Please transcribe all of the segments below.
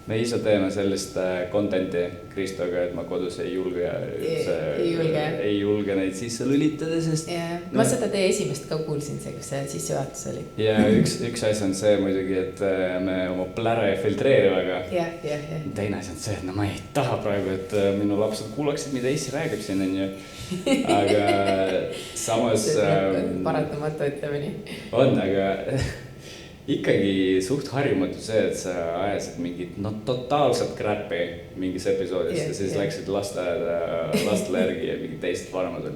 me ise teeme sellist contenti Kristoga, et ma kodus ei julge neid sisse lülitada, sest ma seda teie esimest ka kuulsin, see, kus see sissejuhatus oli. Ja üks asi on see muidugi, et me oma pläre ei filtreeri väga. Teine asi on see, et ma ei taha praegu, et minu lapsed kuulaksid, mida Essi räägib siin, on ju. Aga samas paratamatu ütlemine on, aga ikkagi suht harjumatu see, et sa ajasid mingit totaalselt crap'i mingis episoodis ja siis läksid lastele järgi ja mingid teised vanemad on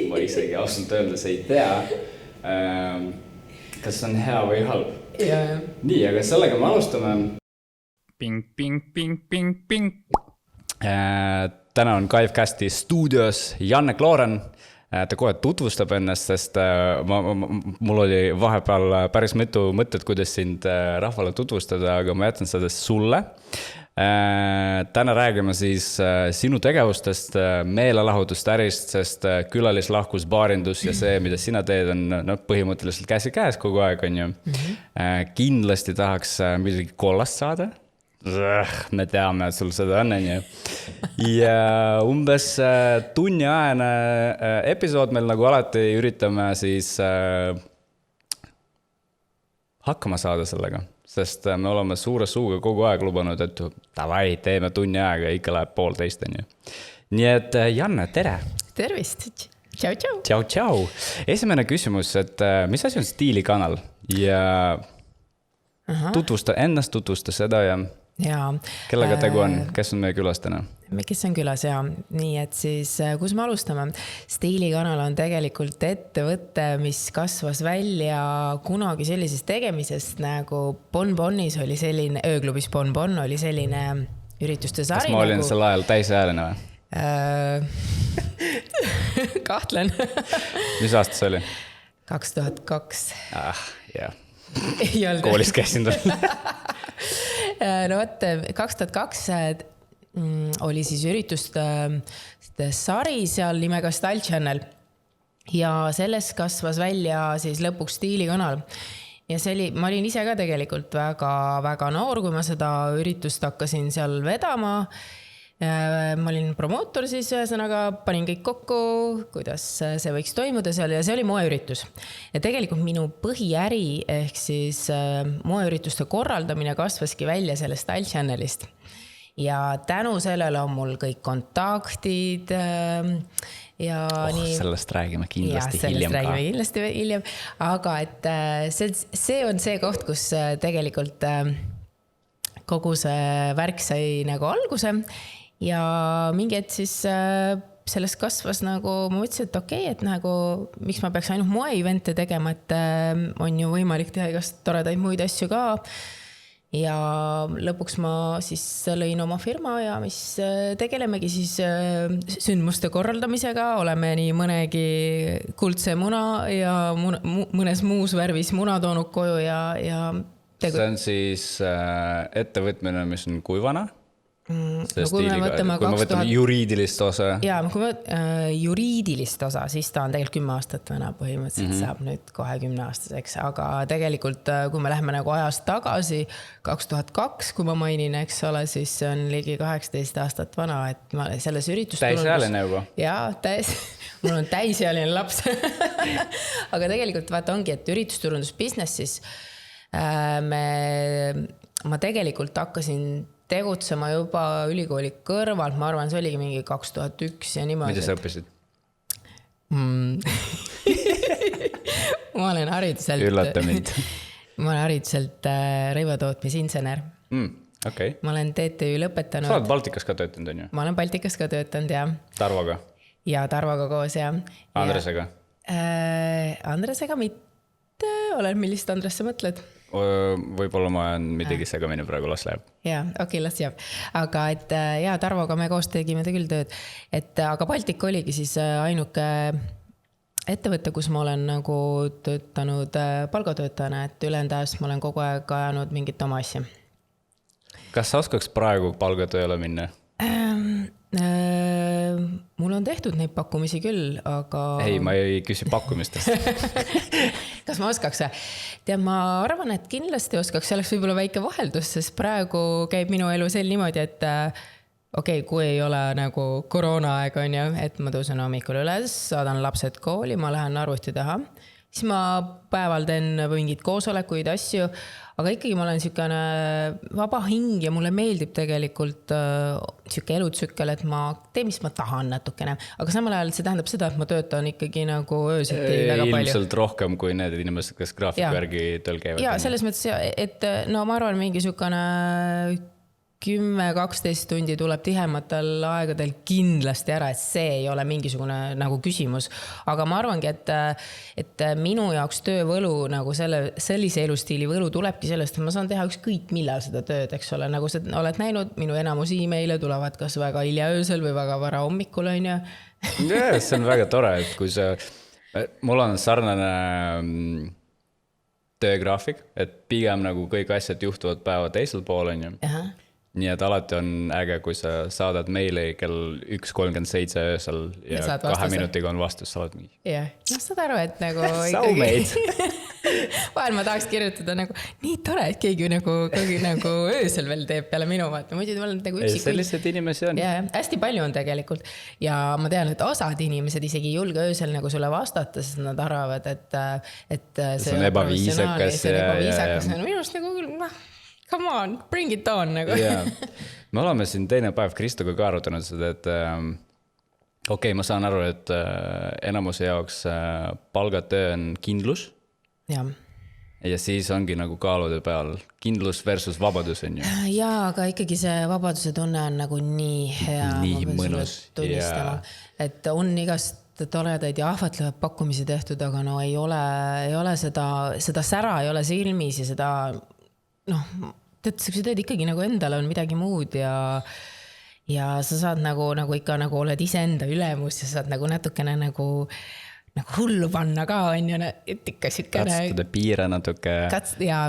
ma isegi ausalt öeldes ei tea, kas on hea või halb. Nii, aga sellega me alustame. Ping. Täna on Kivecasti stuudios Janne Klooren. Ta kohe tutvustab ennast, sest mul oli vahepeal päris mitu mõtted, kuidas sind rahvale tutvustada, aga ma jätan seda sulle. Täna räägime siis sinu tegevustest, meelelahutust ärist, sest külalis lahkus baarindus ja see, mida sina teed, on põhimõtteliselt käsi käes kogu aeg, on ju. Kindlasti tahaks midagi kollast saada. Me teame, et sul seda on, ju. Ja umbes tunniajane episood meil nagu alati üritame siis hakkama saada sellega, sest me oleme suure suuga kogu aeg lubanud, et davai, teeme tunni aega, ikka läheb 1:30, on ju. Nii et Janne, tere! Tervist! Tšau! Tšau! Esimene küsimus, et mis asi on Stiilikanal? Ja tutvusta ennast, tutvusta seda ja... kellega tegu on, kes on meie külas täna? Kes on külas, ja. Nii, et siis, kus me alustame? Stiilikanal on tegelikult ettevõte, mis kasvas välja kunagi sellisest tegemisest, nagu Bonbonis oli selline, ööklubis Bonbon oli selline ürituste sari. Kas ma olin sel ajal täishääline või? Kahtlen. Mis aasta see oli? 2002. Jah. Koolis käisin tal. No võt, 2002 oli siis ürituste sari seal nimega Style Channel ja sellest kasvas välja siis lõpuks Stiilikanal. Ja see oli, ma olin ise ka tegelikult väga noor, kui ma seda üritust hakkasin seal vedama. Ma olin promootor siis, ühesõnaga panin kõik kokku, kuidas see võiks toimuda seal ja see oli moeüritus. Ja tegelikult minu põhiäri ehk siis moeürituste korraldamine kasvaski välja sellest Style Channelist. Ja tänu sellele on mul kõik kontaktid ja sellest räägime kindlasti hiljem ka. Räägime kindlasti hiljem, aga et see on see koht, kus tegelikult kogu see värk sai nagu alguse ja mingi hetk siis sellest kasvas nagu, ma mõtlesin, et okei, et nagu miks ma peaks ainult moe-evente tegema, et on ju võimalik teha igast toredaid muid asju ka. Ja lõpuks ma siis lõin oma firma ja mis tegelemegi siis sündmuste korraldamisega, oleme nii mõnegi kuldse muna ja mõnes muus värvis muna toonud koju ja see on siis ettevõtmine, mis on kuivana? Kui me võtame juriidilist osa. Ja, kui me juriidilist osa, siis ta on tegelikult 10 aastat vana, põhimõtteliselt saab nüüd kohe 10 aastaseks, aga tegelikult kui me läheme nagu ajas tagasi 2002, kui ma mainin, eks ole, siis see on ligi 18 aastat vana, et ma selles üritus täisjääline juba? Jaa, mul on täisjääline laps. Aga tegelikult vaata ongi, et üritusturundusbusinessis ma tegelikult hakkasin tegutsema juba ülikooli kõrvalt, ma arvan, see oligi mingi 2001 ja niimoodi. Mida sa õppisid? Ma olen hariduselt... Üllata mind. Ma olen hariduselt rõivatootmisinsener. Okay. Ma olen TTÜ lõpetanud. Sa oled Baltikas ka töötanud, on ju? Ma olen Baltikas ka töötanud, jah. Tarvoga? Ja Tarvoga koos, jah. Andresega? Andresega mitte. Olen, millist Andres sa mõtled? Võib-olla ma olen midagi segamini praegu, las läheb. Jaa, okei, las jääb. Aga et jaa, Tarvoga me koos tegime ta küll tööd. Aga Baltik oligi siis ainuke ettevõte, kus ma olen nagu töötanud palgatöötajana, et ülendajast ma olen kogu aeg ajanud mingit oma asja. Kas sa oskaks praegu palgatööle minna? Mul on tehtud neid pakkumisi küll, aga... Ei, ma ei küsi pakkumistest. Kas ma oskaks? Tead, ma arvan, et kindlasti oskaks, see oleks võib-olla väike vaheldus, sest praegu käib minu elu sel niimoodi, et kui ei ole nagu koroonaaeg on ju, et ma tõusen hommikul üles, saadan lapsed kooli, ma lähen arvuti taha, siis ma päeval teen mingid koosolekuid, asju, aga ikkagi ma olen niisugune vaba hing ja mulle meeldib tegelikult niisugune elutsükkel, et ma teen, mis ma tahan natukene. Aga samal ajal see tähendab seda, et ma töötan ikkagi nagu öösiti väga palju. Ilmselt rohkem kui need inimesed, kes graafiku järgi tööl käivad. Ja selles mõttes, et no ma arvan, mingi niisugune 10-12 tundi tuleb tihematel aegadel kindlasti ära, et see ei ole mingisugune nagu küsimus. Aga ma arvangi, et minu jaoks töövõlu, nagu sellise elustiili võlu tulebki sellest, et ma saan teha ükskõik millal seda tööd, eks ole. Nagu sa oled näinud, minu enamus e-maile tulevad kas väga hilja öösel või väga vara hommikul, on ju. Yeah, see on väga tore, et kui mul on sarnane töögraafik, et pigem nagu kõik asjad juhtuvad päeva teisel pool, on ju. Nii et alati on äge, kui sa saadad meili kell 1.37 öösel ja 2 minutiga on vastus, sa oled mingi. Jah, saad aru, et nagu vahel ma tahaks kirjutada nagu nii tore, et keegi nagu öösel veel teeb peale minu vaata. Muidu ma olen nagu üksik. Sellised inimesi on. Ja, hästi palju on tegelikult. Ja ma tean, et osad inimesed isegi ei julge öösel nagu sulle vastata, sest nad arvavad, et see on ebaviisakas. See on ebaviisakas. Minu arust nagu come on, bring it on nagu. Yeah. Me oleme siin teine päev Kristoga ka arutanud seda, et ma saan aru, et enamuse jaoks palgatöö on kindlus. Ja siis ongi nagu kaalude peal kindlus versus vabadus on ju. Jaa, aga ikkagi see vabaduse tunne on nagu nii hea. Nii mõnus. Et on igast toredaid ja ahvatlevad pakkumisi tehtud, aga no ei ole seda sära ei ole silmis ja seda tead, sa teed ikkagi nagu endal on midagi muud ja sa saad nagu ikka nagu oled ise enda ülemus ja saad nagu natukene nagu hullu panna ka on ju, et ikka siukene. Katsutada piire natuke. Ja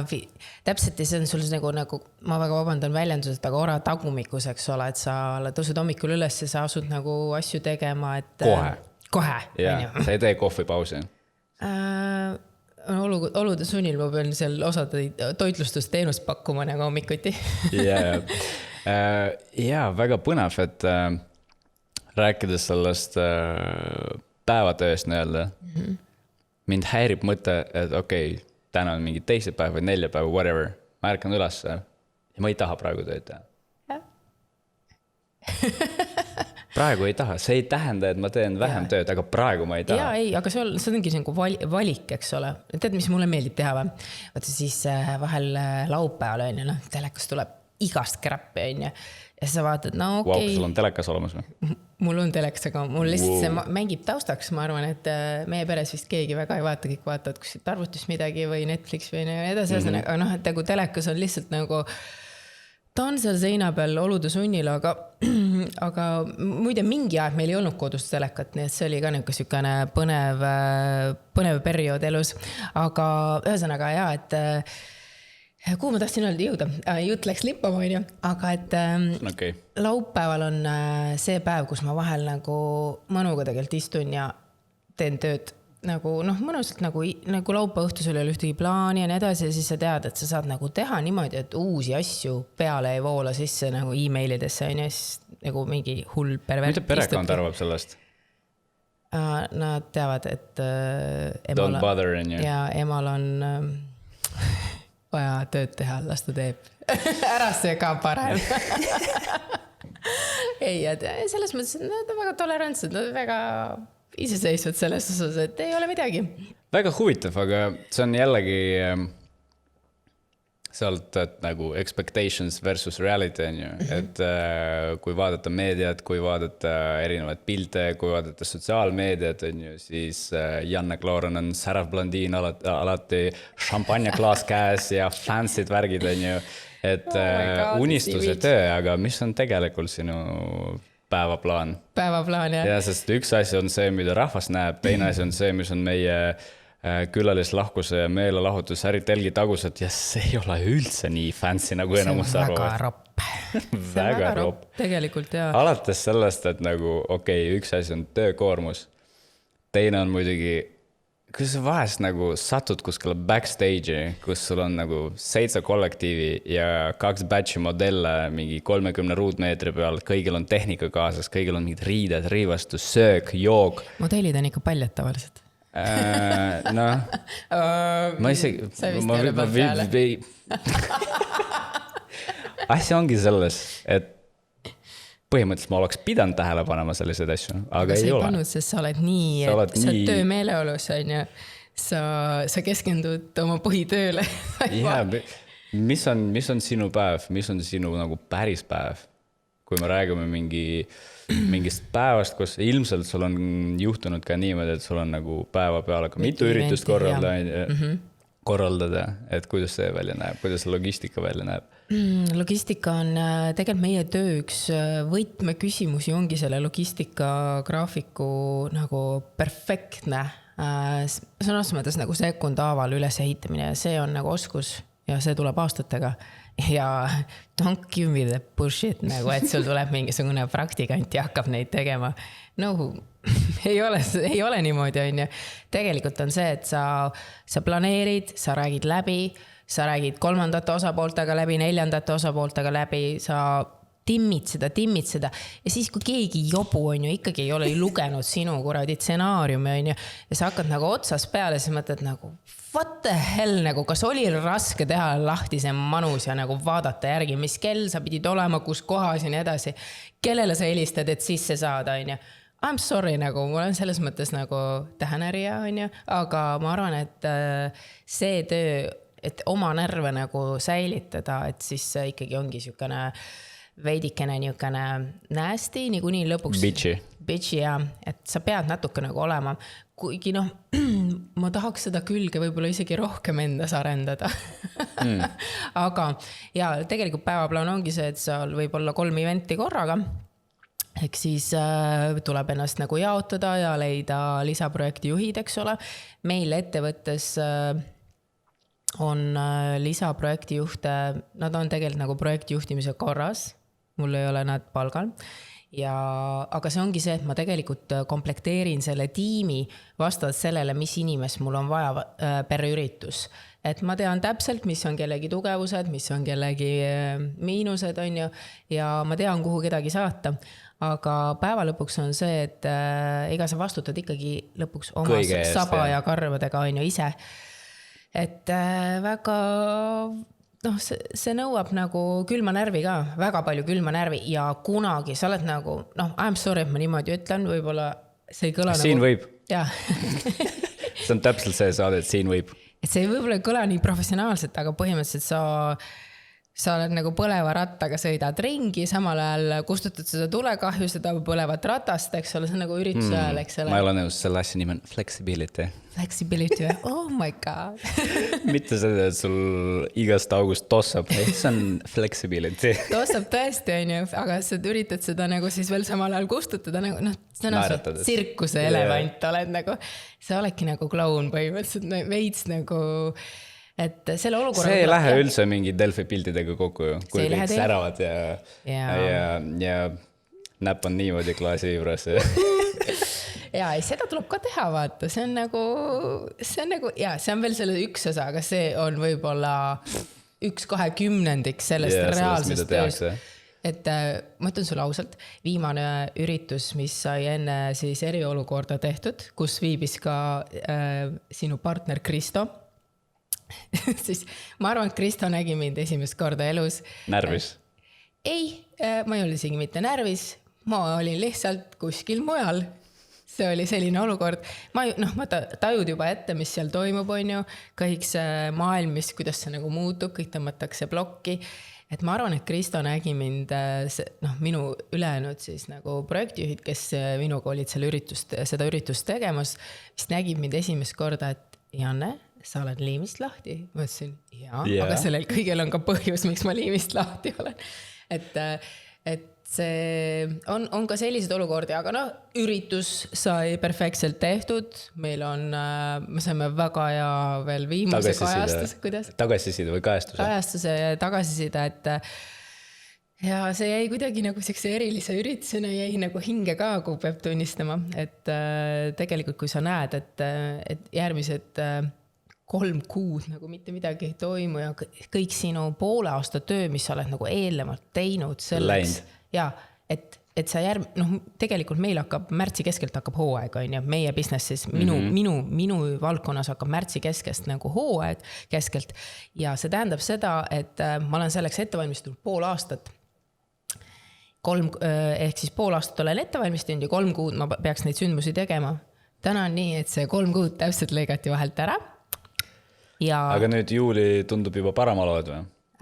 täpselt ja see on sul nagu, ma väga vabandan väljenduselt, aga ora tagumikus, eks ole, et sa tõused hommikul üles ja sa asud nagu asju tegema, et kohe. Ja, sa ei tee kohvipausi. Olude sunnil ma pean seal osade toitlustusteenust pakkuma nagu hommikuti. Ja, väga põnev, et rääkides sellest päevatööst nii-öelda, mind häirib mõte, et täna on mingi teisipäev või neljapäev, whatever, ma ärkan üles ja ma ei taha praegu tööd teha. Praegu ei taha, see ei tähenda, et ma teen vähem tööd, aga praegu ma ei taha. Aga see ongi nagu valik, eks ole. Tead, mis mulle meeldib teha või? Vaata siis vahel laupäeval on ju, telekas tuleb igast krappi on ju. Ja sa vaatad, sul on telekas olemas või? Mul on telekas, aga mul lihtsalt see mängib taustaks. Ma arvan, et meie peres vist keegi väga ei vaata, kõik vaatavad kuskilt arvutis midagi või Netflix või edasi. Aga et nagu telekas on lihtsalt nagu ta on seal seina peal olude sunnil, aga muide mingi aeg meil ei olnud kodust telekat, nii et see oli ka niisugune põnev periood elus. Aga ühesõnaga et kuhu ma tahtsin jõuda? Jutt läks lippama, on ju, aga et laupäeval on see päev, kus ma vahel nagu mõnuga tegelikult istun ja teen tööd nagu mõnusalt nagu laupäeva õhtus oli ühtegi plaani ja nii edasi ja siis sa tead, et sa saad nagu teha niimoodi, et uusi asju peale ei voola sisse nagu e-mailidesse on ja siis nagu mingi hull pervert. Mida perekond arvab sellest? Nad teavad, et Don't bother in you. Ja emal on vaja tööd teha, las ta teeb. Ära see ka parem. Ei, selles mõttes, et nad on väga tolerantsed, nad on väga iseseisvad selles osas, et ei ole midagi. Väga huvitav, aga see on jällegi sealt, et nagu expectations versus reality on ju, et kui vaadata meediat, kui vaadata erinevaid pilte, kui vaadata sotsiaalmeediat on ju, siis Janne Klooren on särav blondiin, alati šampanjaklaas käes ja fancy'd värgid on ju, et unistuse töö, aga mis on tegelikult sinu päevaplaan, jah. Ja sest üks asi on see, mida rahvas näeb, teine asi on see, mis on meie külalislahkuse ja meelelahutus äritelgi tagused ja see ei ole üldse nii fancy, nagu enamus arvavad. See on väga rapp. väga ropp. Tegelikult jaa. Alates sellest, et nagu üks asi on töökoormus, teine on muidugi, kui sa vahest nagu satud kuskile backstage'i, kus sul on nagu 7 kollektiivi ja 2 batch'i modelle mingi 30 ruutmeetri peal, kõigil on tehnika kaasas, kõigil on mingid riided, riivastus, söök, jook. Modellid on ikka paljad tavaliselt. Noh, ma isegi... Sa vist ei ole pealt peale. Asja ongi selles, et põhimõtteliselt ma oleks pidanud tähele panema selliseid asju, aga ei ole. Sa pannud, sest sa oled nii, sa oled töömeeleolus, on ju. Sa keskendud oma põhitööle. Ja, mis on sinu päev, mis on sinu nagu päris päev? Kui me räägime mingist päevast, kus ilmselt sul on juhtunud ka niimoodi, et sul on nagu päeva peale ka mitu üritust korraldada, et kuidas see välja näeb, kuidas logistika välja näeb? Logistika on tegelikult meie töö üks võtmeküsimusi ongi selle logistika graafiku nagu perfektne. Sõnas mõttes nagu sekundaaval üles ehitamine, see on nagu oskus ja see tuleb aastatega. Ja don't give me the bullshit, nagu, et sul tuleb mingisugune praktikant ja hakkab neid tegema. No, ei ole niimoodi, on ju. Tegelikult on see, et sa planeerid, sa räägid läbi, sa räägid 3. osapooltega läbi, 4. osapooltega läbi, sa timmid seda. Ja siis, kui keegi jobu on ju, ikkagi ei ole lugenud sinu kuradi stsenaariumi, on ju, ja sa hakkad nagu otsas peale, siis mõtled nagu, what the hell, nagu, kas oli raske teha lahti see manus ja nagu vaadata järgi, mis kell sa pidid olema, kus kohas ja nii edasi, kellele sa helistad, et sisse saada, on ju. I'm sorry, nagu, mul on selles mõttes nagu tähenärija, on ju, aga ma arvan, et see töö, et oma närve nagu säilitada, et siis ikkagi ongi siukene veidikene niukene nasty, niikuinii lõpuks. Bitchy, ja, et sa pead natuke nagu olema. Kuigi noh, ma tahaks seda külge võib-olla isegi rohkem endas arendada. Aga ja, tegelikult päevaplaan ongi see, et seal võib olla 3 eventi korraga. Ehk siis tuleb ennast nagu jaotada ja leida lisaprojekti juhid, eks ole. Meil ettevõttes on lisaprojekti juhte, nad on tegelikult nagu projekti juhtimise korras. Mul ei ole nad palgal. Aga see ongi see, et ma tegelikult komplekteerin selle tiimi vastavalt sellele, mis inimest mul on vaja per üritus. Et ma tean täpselt, mis on kellegi tugevused, mis on kellegi miinused, on ju, ja ma tean, kuhu kedagi saata. Aga päeva lõpuks on see, et ega sa vastutad ikkagi lõpuks oma saba ja karvadega, on ju, ise. Et väga... noh, see nõuab nagu külma närvi ka, väga palju külma närvi ja kunagi sa oled nagu, noh, I'm sorry, et ma niimoodi ütlen, võib-olla see ei kõla siin nagu... võib. Jah. See on täpselt see saade, et siin võib. Et see võib-olla ei kõla nii professionaalselt, aga põhimõtteliselt sa oled nagu põleva rattaga sõidad ringi, samal ajal kustutad seda tulekahju, seda põlevat ratast, eks ole, see on nagu ürituse ajal, eks ole. Ma ei ole nõus, selle asja nimi on flexibility. Flexibility, oh my god. Mitte seda, et sul igast august tossab, see on flexibility. Tossab tõesti, on ju, aga sa üritad seda nagu siis veel samal ajal kustutada, nagu, noh, sõna tsirkuse elevant oled nagu, sa oledki nagu kloun põhimõtteliselt, veits nagu... Et selle olukorra... See ei lähe üldse mingi Delfi pildidega kokku ju, kui kõik säravad ja näpp on niimoodi klaasi juures. Ja, seda tuleb ka teha, vaata. See on nagu, ja, see on veel selle üks osa, aga see on võib-olla 1/20 sellest reaalsest tööst. Et ma ütlen sulle ausalt, viimane üritus, mis sai enne siis eriolukorda tehtud, kus viibis ka sinu partner Kristo, siis ma arvan, et Kristo nägi mind esimest korda elus. Närvis? Ei, ma ei olnud isegi mitte närvis, ma olin lihtsalt kuskil mujal. See oli selline olukord. Ma tajud juba ette, mis seal toimub, on ju. Kõik see maailm, kuidas see nagu muutub, kõik tõmmatakse blokki. Et ma arvan, et Kristo nägi mind, minu ülejäänud siis nagu projektijuhid, kes minuga olid seda üritust tegemas, vist nägid mind esimest korda, et Janne, sa oled liimist lahti. Ma ütlesin, aga sellel kõigel on ka põhjus, miks ma liimist lahti olen. Et see on ka sellised olukordi, aga üritus sai perfektselt tehtud. Meil on, me saime väga hea veel viimase kajastuse. Tagasiside või kajastuse? Kajastuse ja tagasiside, ja see jäi kuidagi nagu siukse erilise üritusena jäi nagu hinge ka, kui peab tunnistama, et tegelikult kui sa näed, et järgmised 3 kuud nagu mitte midagi ei toimu ja kõik sinu poole aasta töö, mis sa oled nagu eelnevalt teinud selleks. Ja, et sa tegelikult meil hakkab, märtsi keskelt hakkab hooaeg, on ju, meie businessis, minu valdkonnas hakkab märtsi keskest nagu hooaeg keskelt ja see tähendab seda, et ma olen selleks ettevalmistunud pool aastat. Ehk siis pool aastat olen ettevalmistunud ja 3 kuud ma peaks neid sündmusi tegema. Täna on nii, et see 3 kuud täpselt lõigati vahelt ära. Ja aga nüüd juuli tundub juba parem olevat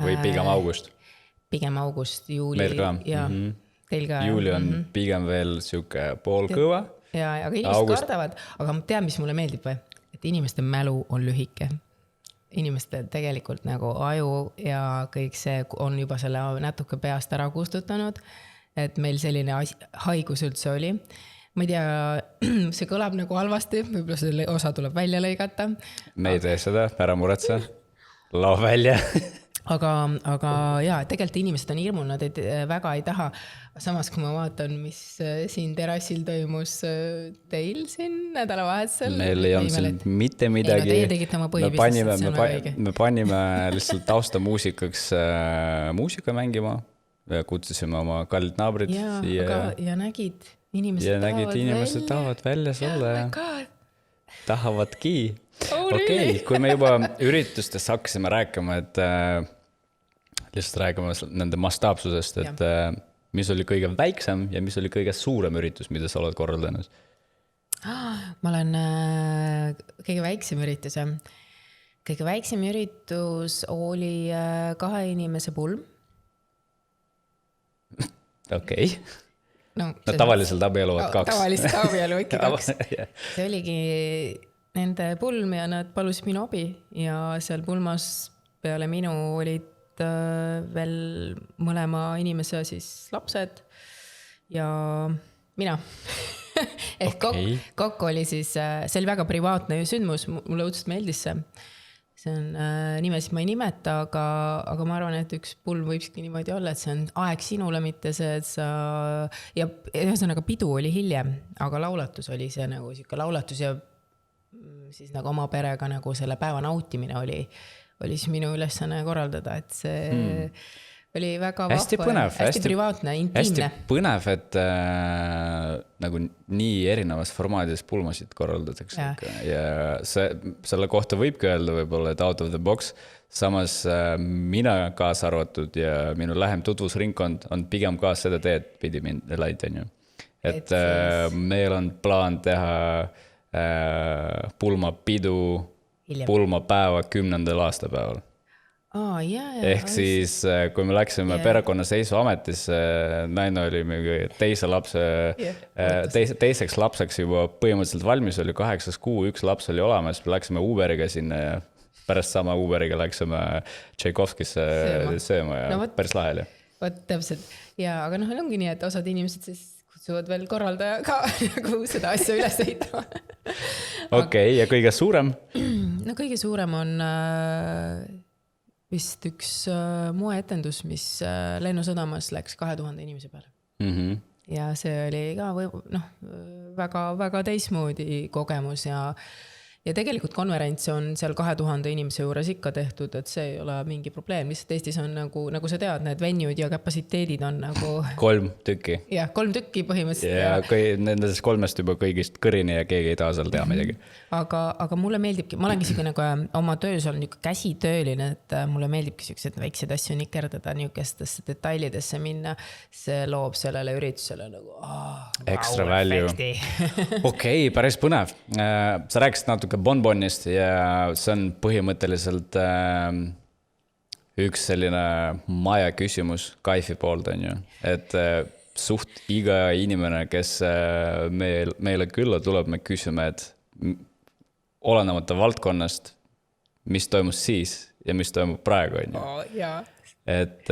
või pigem august? Pigem august, juuli. Meil ka. Ja, teil ka. Juuli on pigem veel siuke poolkõva. Ja, aga inimesed kardavad, aga ma tean, mis mulle meeldib või? Et inimeste mälu on lühike. Inimeste tegelikult nagu aju ja kõik see on juba selle natuke peast ära kustutanud, et meil selline haigus üldse oli. Ma ei tea, see kõlab nagu halvasti, võib-olla selle osa tuleb välja lõigata. Me ei tee seda, ära muretse, lao välja. Aga ja, tegelikult inimesed on hirmul, nad väga ei taha. Samas, kui ma vaatan, mis siin terassil toimus teil siin nädalavahetusel. Meil ei olnud siin mitte midagi. Teie tegite oma põhibusiness, see on väga õige. Me panime lihtsalt tausta muusikaks muusika mängima. Kutsusime oma kallid naabrid. Ja nägid, inimesed tahavad välja sulle ja tahavadki. Okei, kui me juba üritustest hakkasime rääkima, et lihtsalt räägime nende mastaapsusest, et mis oli kõige väiksem ja mis oli kõige suurem üritus, mida sa oled korraldanud? Ma olen kõige väiksem üritus. Kõige väiksem üritus oli 2 inimese pulm. Okei. No tavaliselt abieluvad 2. Tavaliselt abieluvad 2. See oligi nende pulm ja nad palusid minu abi ja seal pulmas peale minu olid veel mõlema inimese siis lapsed ja mina. Ehk kokku oli siis, see oli väga privaatne sündmus, mulle õudselt meeldis see. See on nimesid ma ei nimeta, aga ma arvan, et üks pulm võibski niimoodi olla, et see on aeg sinule, mitte see, et sa ja ühesõnaga pidu oli hiljem, aga laulatus oli see nagu siuke laulatus ja siis nagu oma perega nagu selle päeva nautimine oli siis minu ülesanne korraldada, et see oli väga hästi vahva, põnev, hästi privaatne, intiimne. Hästi põnev, et nagu nii erinevas formaadis pulmasid korraldatakse. Ja selle kohta võibki öelda võib-olla, et out of the box. Samas mina kaasa arvatud ja minu lähem tutvusringkond on pigem ka seda teed pidi mind laid. Et meil on plaan teha pulmapidu pulmapäeva 10. aastapäeval. Ehk siis, kui me läksime perekonnaseisu ametisse, naine oli teiseks lapseks juba põhimõtteliselt valmis, oli 8 kuu, 1 laps oli olemas, läksime Uberiga sinna ja pärast sama Uberiga läksime Tšaikovskisse sööma ja päris lahel. Vot täpselt. Ja, aga ongi nii, et osad inimesed siis kutsuvad veel korraldaja ka nagu seda asja üles ehitama. Okei, ja kõige suurem? No kõige suurem on vist üks moeetendus, mis Lennusadamas läks 2000 inimese peale. Ja see oli ka väga teismoodi kogemus ja tegelikult konverents on seal 2000 inimese juures ikka tehtud, et see ei ole mingi probleem. Lihtsalt Eestis on nagu sa tead, need venued ja kapasiteedid on nagu 3 tükki. Jah, 3 tükki põhimõtteliselt. Ja nendest 3 juba kõigist kõrini ja keegi ei taha seal teha midagi. Aga mulle meeldibki, ma olengi siuke nagu oma töös on niuke käsitööline, et mulle meeldibki siuksed väiksed asju nikerdada, niukestesse detailidesse minna. See loob sellele üritusele nagu extra value. Okei, päris põnev. Sa rääkisid natuke Bonbonist ja see on põhimõtteliselt üks selline maja küsimus Kaifi poolt, on ju. Et suht iga inimene, kes meile külla tuleb, me küsime, et olenemata valdkonnast, mis toimus siis ja mis toimub praegu, on ju. Et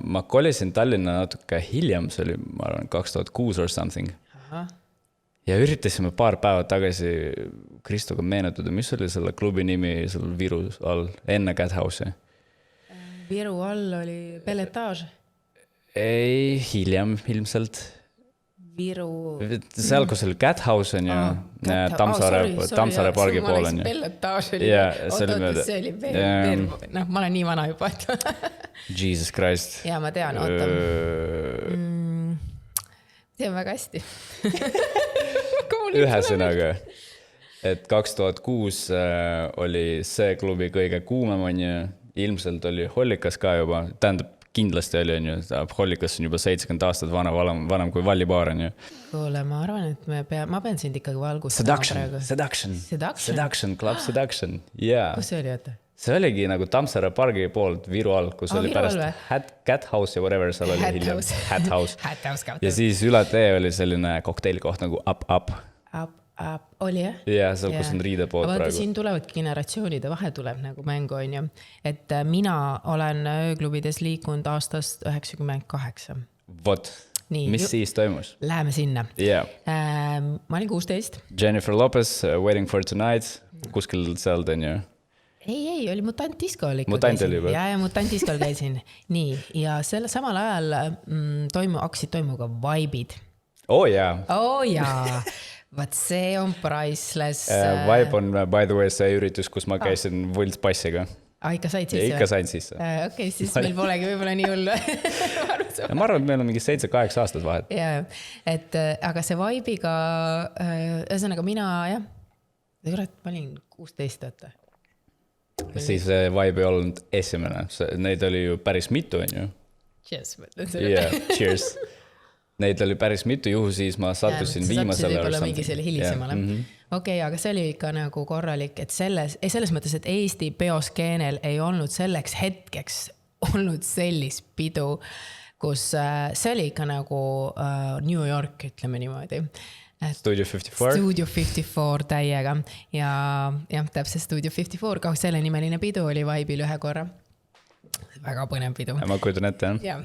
ma kolisin Tallinna natuke hiljem, see oli, ma arvan, 2006 or something. Ja üritasime paar päeva tagasi Kristoga meenutada, mis oli selle klubi nimi seal Viru all, enne Cat House'i? Viru all oli Belletage. ei, hiljem ilmselt. Viru. Seal, kus oli Cat House on ju, Tammsaare pargi pool on ju. Pelletaaž oli. See oli veel. Noh, ma olen nii vana juba. Jesus Christ. Ja ma tean, oota. Tean väga hästi. Ühesõnaga, et 2006 oli see klubi kõige kuumem on ju. Ilmselt oli Hollikas ka juba, tähendab, kindlasti oli, on ju, Hollikas on juba 70 aastat vanem kui Vallibaar on ju. Kuule, ma arvan, et ma pean sind ikkagi valgustama. Seduction, Club Seduction, yeah. Kus see oli, oota? See oligi nagu Tammsaare pargi poolt Viru all, kus oli pärast Cat House ja whatever seal oli hiljem. Hat House. Ja siis üle tee oli selline kokteilikoht nagu Up. Oli jah? Jah, seal kus on riidepood praegu. Vaata, siin tulevadki generatsioonide vahe tuleb nagu mängu, on ju. Et mina olen ööklubides liikunud aastast 98. Vot, mis siis toimus? Läheme sinna. Yeah. Ma olin 16. Jennifer Lopez, Waiting for Tonight, kuskil seal on ju. Ei, oli Mutant Disco. Mutant oli juba. Ja Mutant Disco käisin. Nii, ja selle samal ajal hakkasid toimu ka Vibe'id. Oh jaa. Vaat see on priceless. Vibe on, by the way, see üritus, kus ma käisin võltspassiga. Ikka said sisse? Ikka sain sisse. Okei, siis meil polegi võib-olla nii hullu. Ma arvan, et meil on mingi 7-8 aastat vahet. Jaa, aga see Vibe'iga, ühesõnaga mina, jah, ma olin 16 võtta. Siis Vibe ei olnud esimene. Neid oli ju päris mitu, on ju? Cheers, mõtlen selle. Yeah, cheers. Neid oli päris mitu juhu, siis ma sattusin viimasele. Võib-olla mingi selle hilisemale. Okei, aga see oli ikka nagu korralik, et selles mõttes, et Eesti peoskeenel ei olnud selleks hetkeks olnud sellist pidu, kus see oli ikka nagu New York, ütleme niimoodi. Studio 54. Studio 54 täiega ja täpselt Studio 54, ka selle nimeline pidu oli Vibe'il ühe korra. Väga põnev pidu. Ma kujutan ette, jah.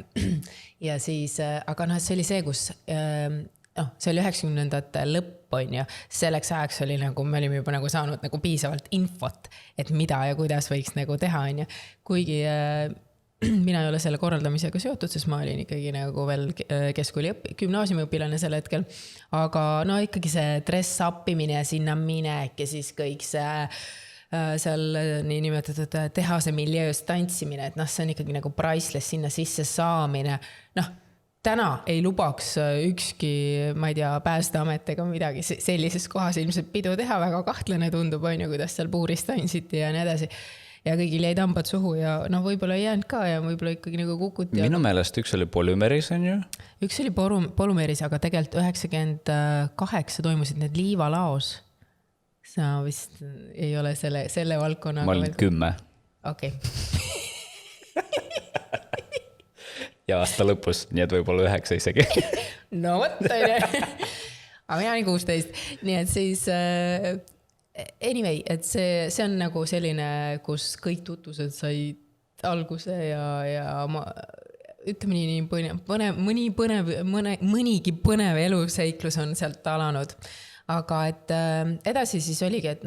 Ja siis, aga see oli see, kus see oli 90ndate lõpp on ja selleks ajaks oli nagu, me olime juba nagu saanud nagu piisavalt infot, et mida ja kuidas võiks nagu teha, on ja kuigi mina ei ole selle korraldamisega seotud, sest ma olin ikkagi nagu veel keskkooli gümnaasiumiõpilane sel hetkel, aga no ikkagi see dress upimine ja sinna minek ja siis kõik see seal nii nimetatud tehase miljöös tantsimine, et see on ikkagi nagu priceless sinna sisse saamine. Täna ei lubaks ükski, ma ei tea, päästeamet ega midagi sellises kohas ilmselt pidu teha, väga kahtlane tundub, on ju, kuidas seal puuris tantsiti ja nii edasi. Ja kõigil jäid hambad suhu ja võib-olla ei jäänud ka ja võib-olla ikkagi nagu kukuti. Minu meelest üks oli Polümeris, on ju? Üks oli Polümeris, aga tegelikult 98 toimusid need Liivalaos. Sa vist ei ole selle valdkonna. Ma olin 10. Okei. Ja aasta lõpus, nii et võib-olla 9 isegi. No võtta, aga mina olin 16. Nii et siis, anyway, et see on nagu selline, kus kõik tutvused said alguse ja ütleme nii, mõnigi põnev eluseiklus on sealt alanud. Aga et edasi siis oligi, et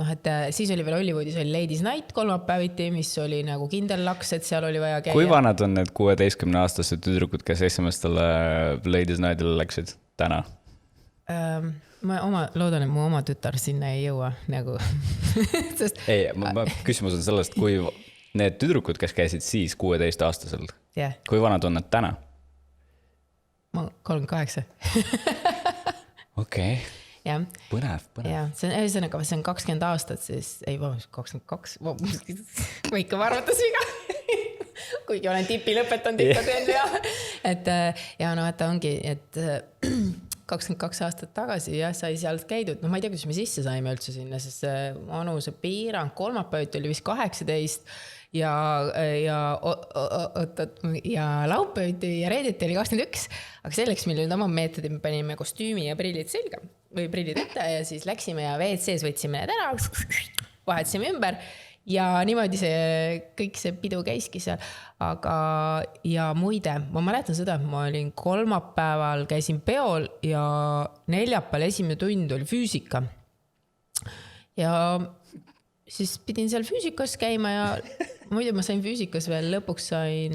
siis oli veel Hollywoodis oli Ladies Night kolmapäeviti, mis oli nagu kindel laks, et seal oli vaja käia. Kui vanad on need 16-aastased tüdrukud, kes esimestele Ladies Nightile läksid täna? Ma loodan, et mu oma tütar sinna ei jõua nagu. Ei, küsimus on sellest, kui need tüdrukud, kes käisid siis 16-aastaselt, kui vanad on need täna? Ma 38. Okei. Ja. Põnev. Ja, see on 20 aastat, siis ei, 22, võike varvatas viga, kuigi olen tipi lõpetanud ikka teen ja, et ongi, et 22 aastat tagasi ja sai sealt käidud, ma ei tea, kuidas me sisse saime üldse sinna, sest vanuse piirang kolmapäeviti oli vist 18 ja laupäeviti ja reedeti oli 21, aga selleks meil nüüd oma meetodi, me panime kostüümi ja prillid selga või prillid ette ja siis läksime ja WC-s võtsime need ära, vahetasime ümber ja niimoodi kõik see pidu käiski seal. Aga ja muide, ma mäletan seda, et ma olin kolmapäeval, käisin peol ja neljapäeval esimene tund oli füüsika. Ja siis pidin seal füüsikas käima ja muidu ma sain füüsikas veel, lõpuks sain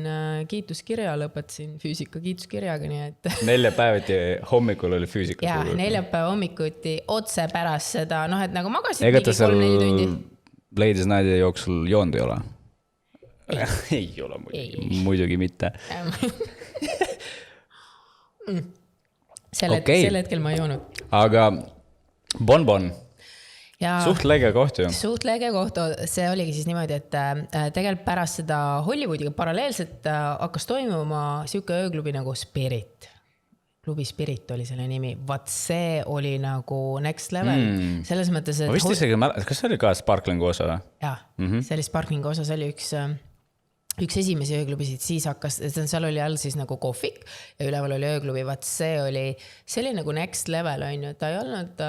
kiituskirja, lõpetasin füüsika kiituskirjaga, nii et 4 päeviti hommikul oli füüsika. jaa, 4 päeva hommikuti otse pärast seda, noh, et nagu magasid ega ta mingi seal 3-4 tundi. Ladies Nighti jooksul joonud ei ole? Ei ole muidugi mitte. Sel hetkel ma ei joonud. Aga Bonbon, ja suht lege koht ju. Suht lege koht, see oligi siis niimoodi, et tegelikult pärast seda Hollywoodiga paralleelselt hakkas toimuma siuke ööklubi nagu Spirit. Klubi Spirit oli selle nimi. Vaat see oli nagu next level. Selles mõttes, et... Ma vist isegi kas see oli ka Sparklingu osa või? Jaa, see oli Sparklingu osa, see oli üks esimesi ööklubisid, siis hakkas, seal oli all siis nagu kohvik ja üleval oli ööklubi, vaat see oli nagu next level, on ju, ta ei olnud,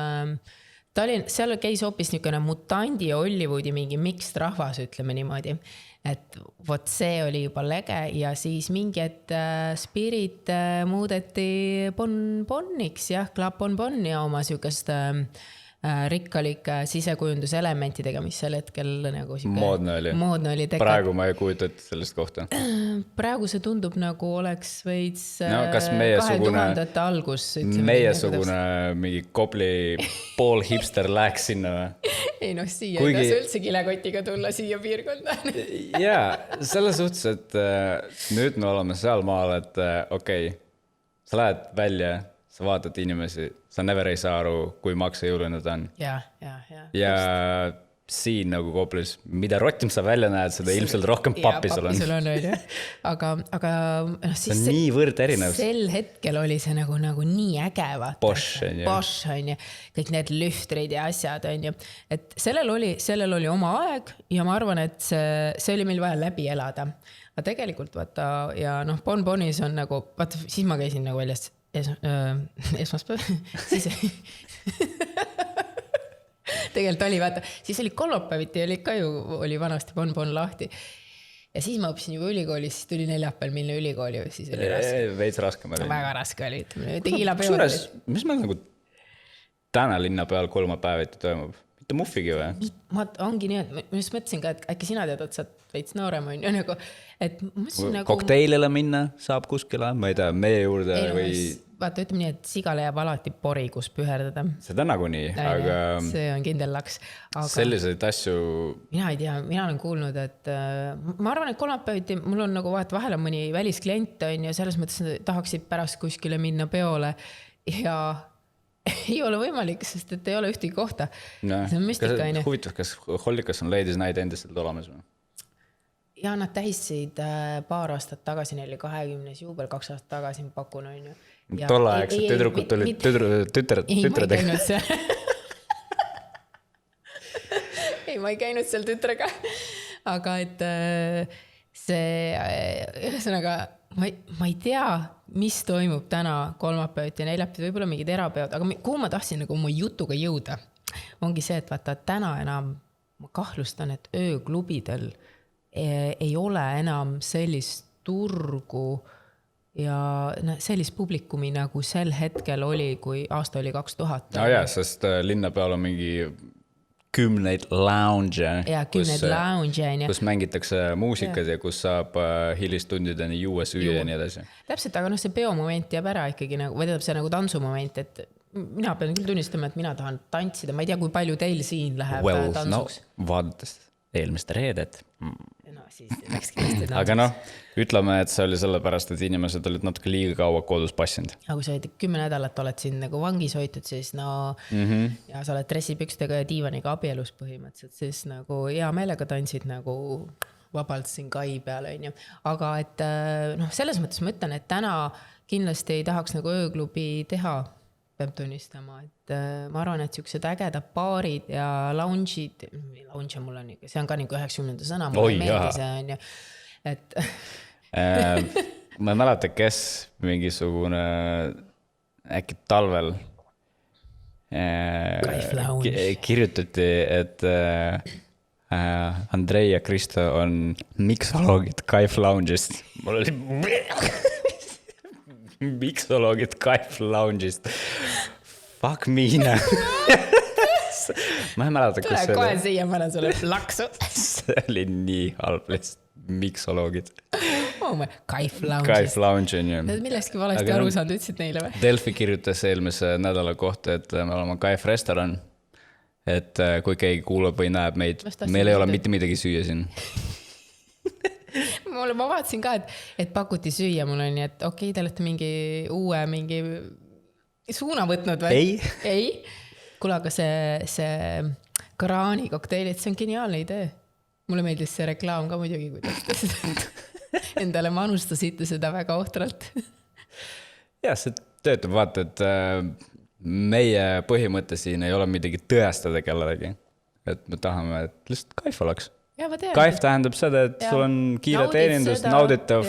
seal käis hoopis niisugune mutandi ja Hollywoodi mingi mixed rahvas, ütleme niimoodi, et vot see oli juba lege ja siis mingi, et Spirit muudeti Bonboniks, jah, Club Bonbon ja oma siukest rikkalike sisekujunduselementidega, mis sel hetkel nagu moodne oli. Praegu ma ei kujuta sellest kohta. Praegu see tundub nagu oleks veits kas meiesugune 2000-ndate algus. Meiesugune mingi Kopli pool hipster läheks sinna või? Ei noh, siia ei tasu üldse kilekotiga tulla siia piirkonda. Jaa, selles suhtes, et nüüd me oleme seal maal, et okei, sa lähed välja, sa vaatad inimesi, sa never ei saa aru, kui maksejõuline ta on. Ja siin nagu Koplis, mida rohkem sa välja näed, seda ilmselt rohkem pappi sul on. Aga see on niivõrd erinev. Sel hetkel oli see nagu nii äge. Bosch on ju. Kõik need lüftrid ja asjad on ju. Et sellel oli oma aeg ja ma arvan, et see oli meil vaja läbi elada. Aga tegelikult vaata, ja noh, Bonbonis on nagu, vaata, siis ma käisin nagu väljas esmaspäev, siis tegelikult oli, vaata, siis oli kolmapäeviti, oli vanasti Bonbon lahti ja siis ma õppisin juba ülikoolis, siis tuli neljapäeval minna ülikooli, siis oli raske. Veits raskem oli. Väga raske oli, ütleme, tegiila peod. Mis meil nagu täna linna peal kolmapäeviti toimub? Mitte muffigi või? Ma ongi nii, et ma just mõtlesin ka, et äkki sina tead, et sa veits noorem on ju, nagu, et mõtlesin nagu... Kokteilile minna saab kuskile, ma ei tea, meie juurde või... Vaata, ütleme nii, et sigale jääb alati pori, kus püherdada. Seda nagu nii, aga... See on kindel laks. Aga... Selliseid asju... Mina ei tea, mina olen kuulnud, et ma arvan, et kolmapäeviti mul on nagu vahet vahel on mõni välisklient on ja selles mõttes tahaksid pärast kuskile minna peole ja... ei ole võimalik, sest et ei ole ühtegi kohta. No. See on müstika, on ju. Huvitav, kas Hollikas on Ladies Night endiselt olemas või? Ja nad tähistasid paar aastat tagasi, neil 20. juubel, 2 aastat tagasi pakun, on ju. Tolle aegsed tüdrukud tulid tütred. Ei, ma ei käinud seal. Ei, ma ei käinud seal tütrega. Aga et see, ühesõnaga, ma ei tea, mis toimub täna kolmapäeviti ja neljapäeviti, võib-olla mingid erapeod, aga kuhu ma tahtsin nagu oma jutuga jõuda, ongi see, et vaata, täna enam ma kahtlustan, et ööklubidel ei ole enam sellist turgu ja sellist publikumi nagu sel hetkel oli, kui aasta oli 2000. No jah, sest linna peal on mingi 10 lounge, kus mängitakse muusikat ja kus saab hilistundideni juua süüa ja nii edasi. Täpselt, aga see peomoment jääb ära ikkagi, või tähendab see nagu tantsumoment, et mina pean küll tunnistama, et mina tahan tantsida, ma ei tea, kui palju teil siin läheb tantsuks. Vaadates eelmist reedet. Siis läkski tõesti aga noh, ütleme, et see oli sellepärast, et inimesed olid natuke liiga kaua kodus passinud. Aga kui sa 10 nädalat oled siin nagu vangis hoitud, siis ja sa oled dressipükstega ja diivaniga abielus põhimõtteliselt, siis nagu hea meelega tantsid nagu vabalt siin kai peal, on ju. Aga et selles mõttes ma ütlen, et täna kindlasti ei tahaks nagu ööklubi teha, peab tunnistama, et ma arvan, et siuksed ägedad baarid ja lounge'id, lounge mul on ikka, see on ka nagu 90. sõna, mulle meeldi see on ju, et ma ei mäleta, kes mingisugune äkki talvel kirjutati, et Andrei ja Kristo on miksoloogid Kaif Lounge'ist. Mul oli miksoloogid Kaif Lounge'ist. Fuck me. ma ei mäleta, tule kus see kohe oli. siia, ma annan sulle plaksu. See oli nii halb lihtsalt. Miksoloogid. Kaif Lounge'ist. Kaif Lounge on ju. Nad millestki valesti aru saanud, ütlesid neile või? Delfi kirjutas eelmise nädala kohta, et me oleme Kaif restoran. Et kui keegi kuulab või näeb meid, meil ei ole mitte midagi süüa siin. Ma vaatasin ka, et pakuti süüa mul on nii, et okei, te olete mingi uue suuna võtnud või? Ei. Kuule, aga see kraani kokteilid, see on geniaalne idee. Mulle meeldis see reklaam ka muidugi, kuidas te seda endale manustasite seda väga ohtralt. Jah, see töötab, vaata, et meie põhimõte siin ei ole midagi tõestada kellelegi. Et me tahame, et lihtsalt kaif oleks. Ja, ma tean. Kaif tähendab seda, et sul on kiire teenindus, nauditav,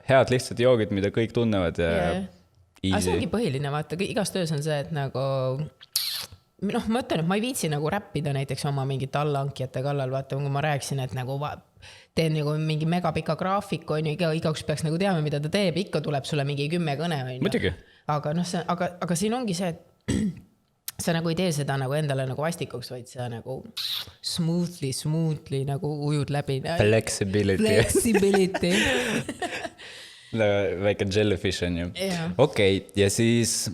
head lihtsad joogid, mida kõik tunnevad ja easy. Aga see ongi põhiline, vaata, igas töös on see, et nagu... ma ütlen, et ma ei viitsi nagu räppida näiteks oma mingite allaankijate kallal, vaata, kui ma rääksin, et nagu teen nagu mingi megapika graafiku, on ju, igaüks peaks nagu teame, mida ta teeb, ikka tuleb sulle mingi 10 kõne, on ju. Muidugi. Aga, aga siin ongi see, et sa nagu ei tee seda nagu endale nagu vastikuks, vaid sa nagu smoothly nagu ujud läbi. Flexibility. Väike jellyfish on ju. Okei, ja siis...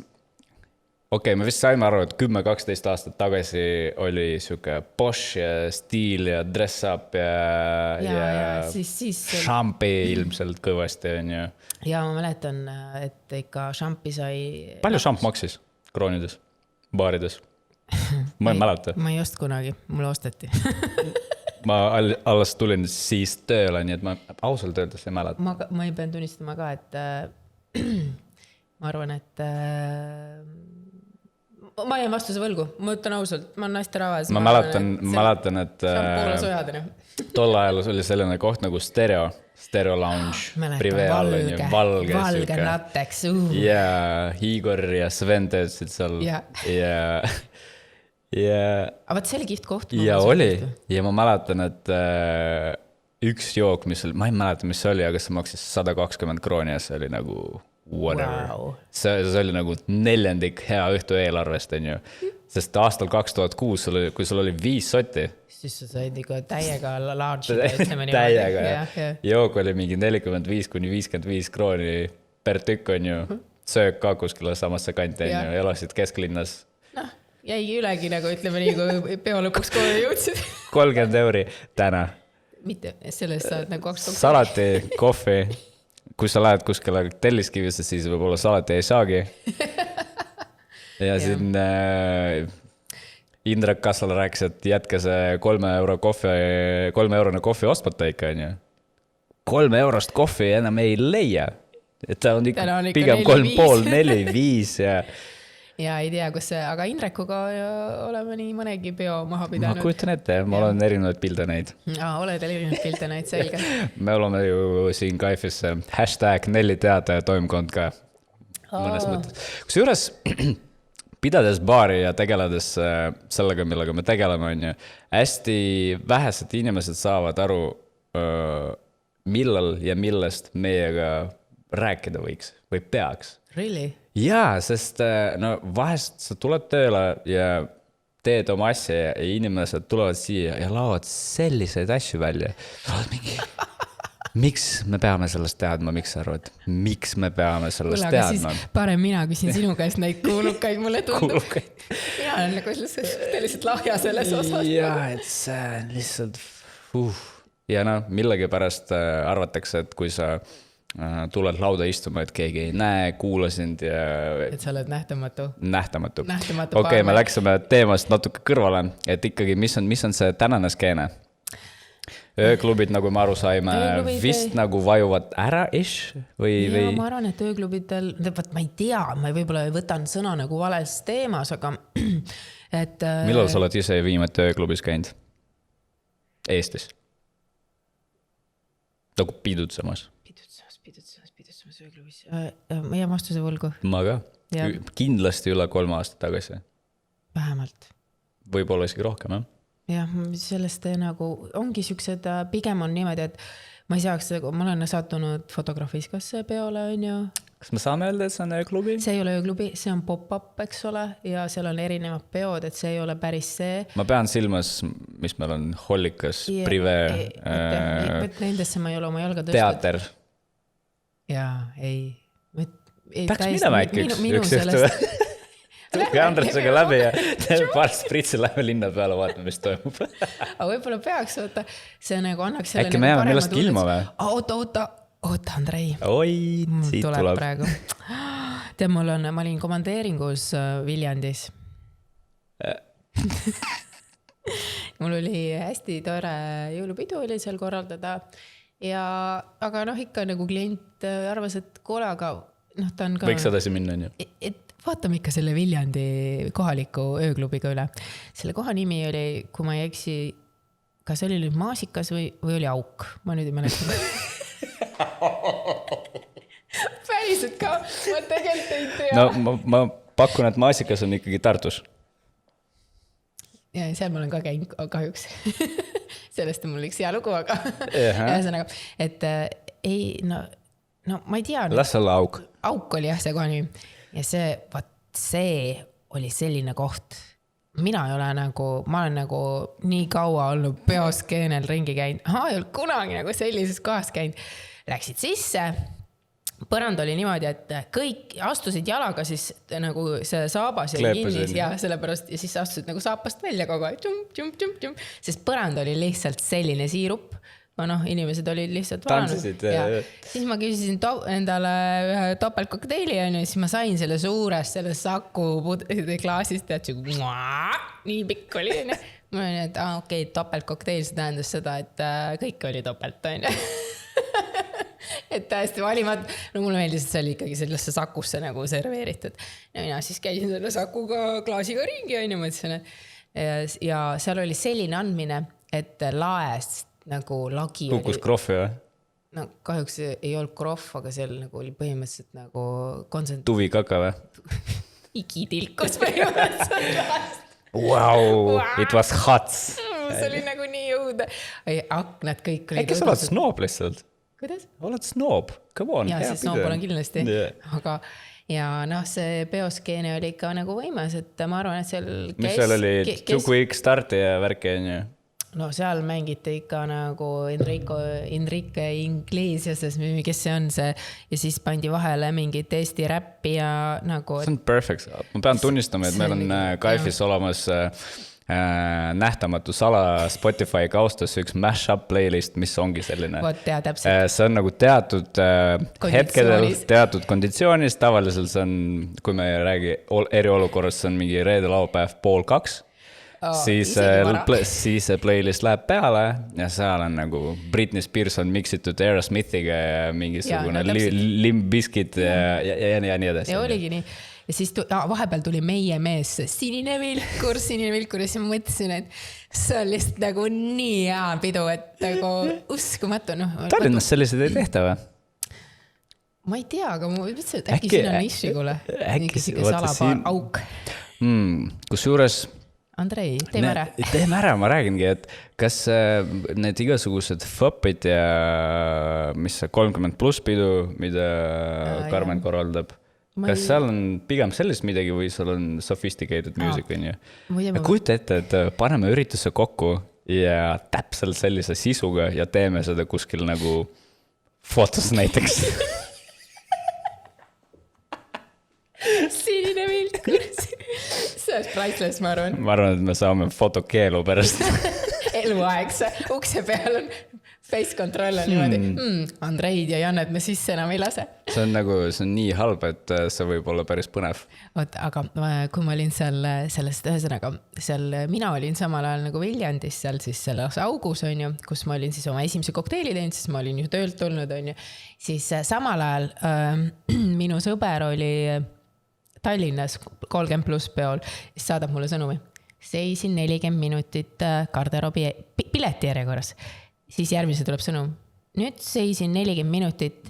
me vist saime aru, et 10-12 aastat tagasi oli siuke Bosch ja stiil ja dress up ja siis šampi ilmselt kõvasti on ju. Ja ma mäletan, et ikka šampi sai... Palju šamp maksis kroonides, baarides? Ma ei mäleta. Ma ei ost kunagi, mulle osteti. Ma alles tulin siis tööle, nii et ma ausalt öeldes ei mäleta. Ma ei pean tunnistama ka, et ma arvan, et... Ma jään vastuse võlgu, ma ütlen ausalt, ma olen naiste ravas. Ma mäletan, et tol ajal oli selline koht nagu Stereo Lounge. Mäletan, valge natteks. Ja Igor ja Sven töötasid seal. Aga see oli kihvt koht. Ja oli, ja ma mäletan, et üks jook, ma ei mäleta, mis see oli, aga see maksis 120 krooni ja see oli nagu... whatever. Wow. See oli nagu 4 hea õhtu eelarvest, on ju. Sest aastal 2006, kui sul oli 5 sotti. Siis sa said ikka täiega large. Täiega. Jook oli mingi 45-55 krooni per tükk, on ju. Söök ka kuskile samasse kanti, on ju. Elasid kesklinnas. Jäigi ülegi, nagu ütleme nii, kui peo lõpuks kooli jõudsid. 30 euri täna. Mitte, sellest saad nagu 2 salati, kohvi. Kui sa lähed kuskile telliskivisse, siis võib-olla salati ei saagi. Ja siin Indrek Kassal rääkis, et jätke see 3 eurone kohvi ostmata ikka, on ju. 3 eurost kohvi enam ei leia. Et ta on ikka pigem 3,5, 4, 5 ja ei tea, kus see, aga Indrekuga oleme nii mõnegi peo maha pidanud. Ma kujutan ette, ma olen erinevaid pilde neid. Oled erinevaid pilde neid, selge. Me oleme ju siin Kaifis #4teataja toimkond ka mõnes mõttes. Kusjuures pidades baari ja tegeledes sellega, millega me tegeleme, on ju, hästi vähesed inimesed saavad aru, millal ja millest meiega rääkida võiks või peaks. Really? Jaa, sest vahest sa tuled tööle ja teed oma asja ja inimesed tulevad siia ja laovad selliseid asju välja. Miks me peame sellest teadma? Miks sa arvad? Miks me peame sellest teadma? Parem mina küsin sinu käest neid kuulukaid, mulle tundub. Mina olen nagu selliselt lahja selles osas. Jaa, et see on lihtsalt... Ja millegi pärast arvatakse, et kui sa... tuled lauda istuma, et keegi ei näe, kuula sind ja... Et sa oled nähtamatu. Nähtamatu. Okei, me läksime teemast natuke kõrvale, et ikkagi, mis on see tänane skeene? Ööklubid, nagu me aru saime, vist nagu vajuvad ära-ish? Ja ma arvan, et ööklubidel, ma ei tea, ma võib-olla võtan sõna nagu vales teemas, aga et... Millal sa oled ise viimati ööklubis käinud? Eestis? Nagu pidutsemas? Ööklubis. Ma jään vastuse võlgu. Ma ka. Kindlasti üle 3 aastat tagasi. Vähemalt. Võib-olla isegi rohkem, jah? Jah, sellest nagu ongi siuksed, pigem on niimoodi, et ma ei saaks, ma olen sattunud fotografiskasse peole, on ju. kas me saame öelda, et see on ööklubi? see ei ole ööklubi, see on pop-up, eks ole, ja seal on erinevad peod, et see ei ole päris see. Ma pean silmas, mis meil on Hollikas, Prive, nendesse ma ei ole oma jalga tõstnud. teater. Jaa, ei. Peaks minema äkki üks juhtu. Tulge Andresega läbi ja paar spritsi läbi linna peale vaatame, mis toimub. Aga võib-olla peaks, oota, see nagu annaks selle äkki me jääme millestki ilma või? Oota, Andrei. Oi, siit tuleb. Praegu. Tead, ma olin komandeeringus Viljandis. Mul oli hästi tore jõulupidu oli seal korraldada. Aga ikka nagu klient arvas, et kuule, aga ta on ka... Võiks edasi minna, on ju? Et vaatame ikka selle Viljandi kohaliku ööklubiga üle. Selle koha nimi oli, kui ma ei eksi, kas oli nüüd Maasikas või oli Auk? Ma nüüd ei mäleta. Päriselt ka, ma tegelikult ei tea. No ma pakun, et Maasikas on ikkagi Tartus. Ja seal ma olen ka käinud kahjuks. Sellest on mul üks hea lugu, aga ühesõnaga, et ei, no ma ei tea. Las olla Auk. Auk oli jah see koha nimi. Ja see oli selline koht. Mina ei ole ma olen nii kaua olnud peoskeenel ringi käinud. Ei olnud kunagi nagu sellises kohas käinud. Läksid sisse. Põrand oli niimoodi, et kõik astusid jalaga siis nagu see saabas ja kinnis ja sellepärast ja siis astusid nagu saapast välja kogu aeg. Sest põrand oli lihtsalt selline siirup. Inimesed olid lihtsalt tantsisid. Siis ma küsisin endale ühe topeltkokteili ja siis ma sain selle suurest, selle Saku klaasist ja nii pikk oli. Ma olin, et okei, topeltkokteil, see tähendas seda, et kõik oli topelt. Et täiesti valimat. Mulle meeldis, et see oli ikkagi sellesse Sakusse nagu serveeritud. Ja mina siis käisin selle Sakuga klaasiga ringi ja mõtlesin, ja seal oli selline andmine, et laest nagu lagi kukus krohvi või? No kahjuks ei olnud krohv, aga seal nagu oli põhimõtteliselt nagu tuvi kaka või? Igitilkus põhimõtteliselt. Wow, it was hot. See oli nagu nii jõuda. Aknad kõik olid. Äkki sa oled snoob lihtsalt? Kuidas? Oled snoob, come on. Ja siis snoob olen kindlasti. Aga ja see peoskeene oli ikka nagu võimas, et ma arvan, et seal mis seal oli? Too quick starti ja värke on ju? No seal mängiti ikka nagu Enrique Iglesias, kes see on see, ja siis pandi vahele mingit Eesti räppi ja nagu... See on perfect. Ma pean tunnistama, et meil on Kaifis olemas nähtamatu sala Spotify kaustas üks mashup playlist, mis ongi selline. See on nagu teatud hetkedel, teatud konditsioonis, tavaliselt see on, kui me ei räägi eriolukorrast, see on mingi reede laupäev 1:30. Siis see playlist läheb peale ja seal on nagu Britney Spears on miksitud Aerosmithiga ja mingisugune Limp Bizkit ja nii edasi. Ja oligi nii. Ja siis vahepeal tuli meie mees sinine vilkur ja siis ma mõtlesin, et see on lihtsalt nagu nii hea pidu, et nagu uskumatu. Tallinnas sellised ei tehta või? Ma ei tea, aga ma mõtlesin, et äkki siin on Ishigule. Äkki salapaar Auk. Kus juures Andrei, teeme ära. Teeme ära, ma räägingi, et kas need igasugused FOP-id ja mis 30+ pidu, mida Karmen korraldab, kas seal on pigem sellist midagi või seal on sophisticated music on ju? Kujuta ette, et paneme ürituse kokku ja täpselt sellise sisuga ja teeme seda kuskil nagu fotos näiteks. Sinine vilkur. See on priceless, ma arvan. Ma arvan, et me saame fotokeelu pärast. Eluaegse. Ukse peal on face control on niimoodi. Andreid ja Jannet me sisse enam ei lase. See on nii halb, et see võib olla päris põnev. Aga kui ma olin sellest ühesõnaga, mina olin samal ajal nagu Viljandis seal siis selles augus on ju, kus ma olin siis oma esimese kokteili teinud, siis ma olin ju töölt tulnud on ju. Siis samal ajal minu sõber oli Tallinnas 30+ peol, siis saadab mulle sõnumi. Seisin 40 minutit garderoobi pileti järjekorras. Siis järgmise tuleb sõnum. Nüüd seisin 40 minutit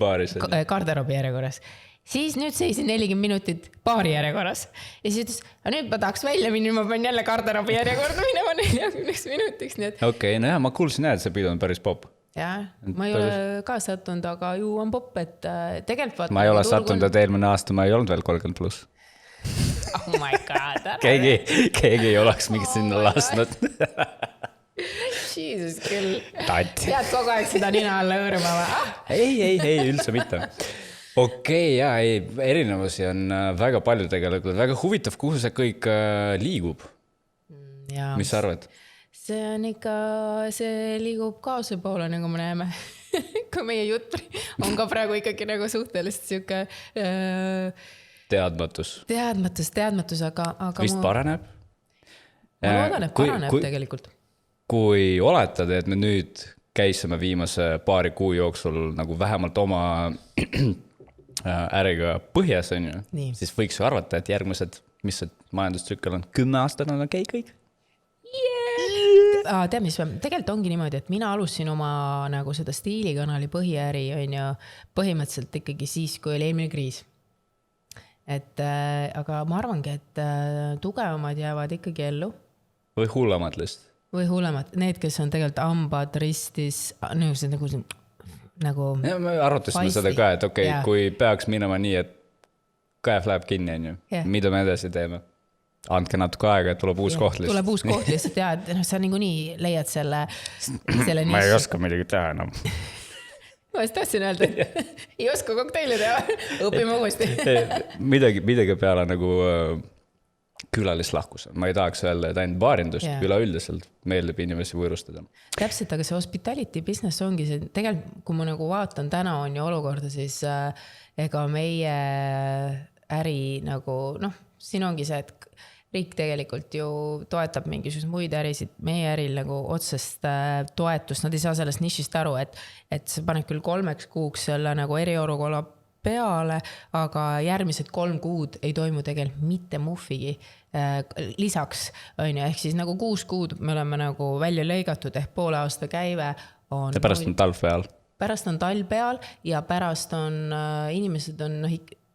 garderoobi järjekorras. Siis nüüd seisin 40 minutit baari järjekorras. Ja siis ütles, nüüd ma tahaks välja minna, ma pean jälle garderoobi järjekorda minema 40 minutiks. Okei, no jah, ma kuulsin, et see pidu on päris pop. jah, ma ei ole ka sattunud, aga ju on popp, et tegelikult vaata. Ma ei ole sattunud, et eelmine aasta ma ei olnud veel 30+. Oh my god. keegi ei oleks mingit sinna lasknud. Jesus küll. Tati. Tead kogu aeg seda nina alla hõõrma või? Ei, üldse mitte. Okei, jaa, ei, erinevusi on väga palju tegelikult. Väga huvitav, kuhu see kõik liigub. Ja, mis sa arvad? See liigub kaose poole, nagu me näeme. Kui meie jutt on ka praegu ikkagi nagu suhteliselt siuke teadmatus, aga vist paraneb? Ma loodan, et paraneb tegelikult. Kui oletad, et me nüüd käisime viimase paari kuu jooksul nagu vähemalt oma äriga põhjas, on ju, siis võiks ju arvata, et järgmised, mis see majandustsükkel on, 10 aastat on okei kõik? Tead, mis tegelikult ongi niimoodi, et mina alustasin oma nagu seda stiilikanali põhiäri, on ju, põhimõtteliselt ikkagi siis, kui oli eelmine kriis. Aga ma arvangi, et tugevamad jäävad ikkagi ellu. Või hullemad lihtsalt? Või hullemad, need, kes on tegelikult ambad, ristis, nagu ja, me arutasime seda ka, et okei, kui peaks minema nii, et käev läheb kinni, on ju, mida me edasi teeme? Andke natuke aega, et tuleb uus koht lihtsalt. Tuleb uus koht lihtsalt, ja sa niikuinii leiad selle ma ei oska midagi teha enam. Ma just tahtsin öelda, et ei oska kokteili teha, õpime uuesti. midagi peale nagu külalislahkus. Ma ei tahaks öelda, et ainult baarindust üleüldiselt meeldib inimesi võõrustada. Täpselt, aga see hospitality business ongi see, tegelikult kui ma nagu vaatan täna on ju olukorda, siis ega meie äri nagu, siin ongi see, et riik tegelikult ju toetab mingisugust muid ärisid, meie äril nagu otsest toetust, nad ei saa sellest nišist aru, et sa paned küll 3 kuuks selle nagu eriolukorra peale, aga järgmised 3 kuud ei toimu tegelikult mitte muffigi lisaks, on ju, ehk siis nagu 6 kuud me oleme nagu välja lõigatud, ehk poole aasta käive on... Ja pärast on talv peal. Pärast on talv peal ja pärast on inimesed on,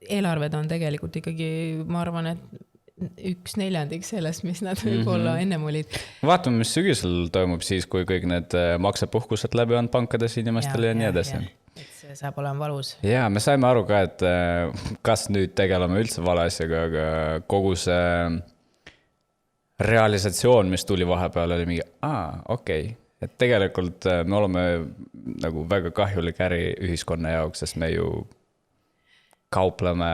eelarved on tegelikult ikkagi, ma arvan, et 1/4 sellest, mis nad võib-olla ennem olid. Vaatame, mis sügisel toimub siis, kui kõik need maksepuhkused läbi on pankades inimestele ja nii edasi. Et see saab olema valus. Ja me saime aru ka, et kas nüüd tegeleme üldse vale asjaga, aga kogu see realisatsioon, mis tuli vahepeal, oli mingi, okei. Et tegelikult me oleme nagu väga kahjulik äri ühiskonna jaoks, sest me ju kaupleme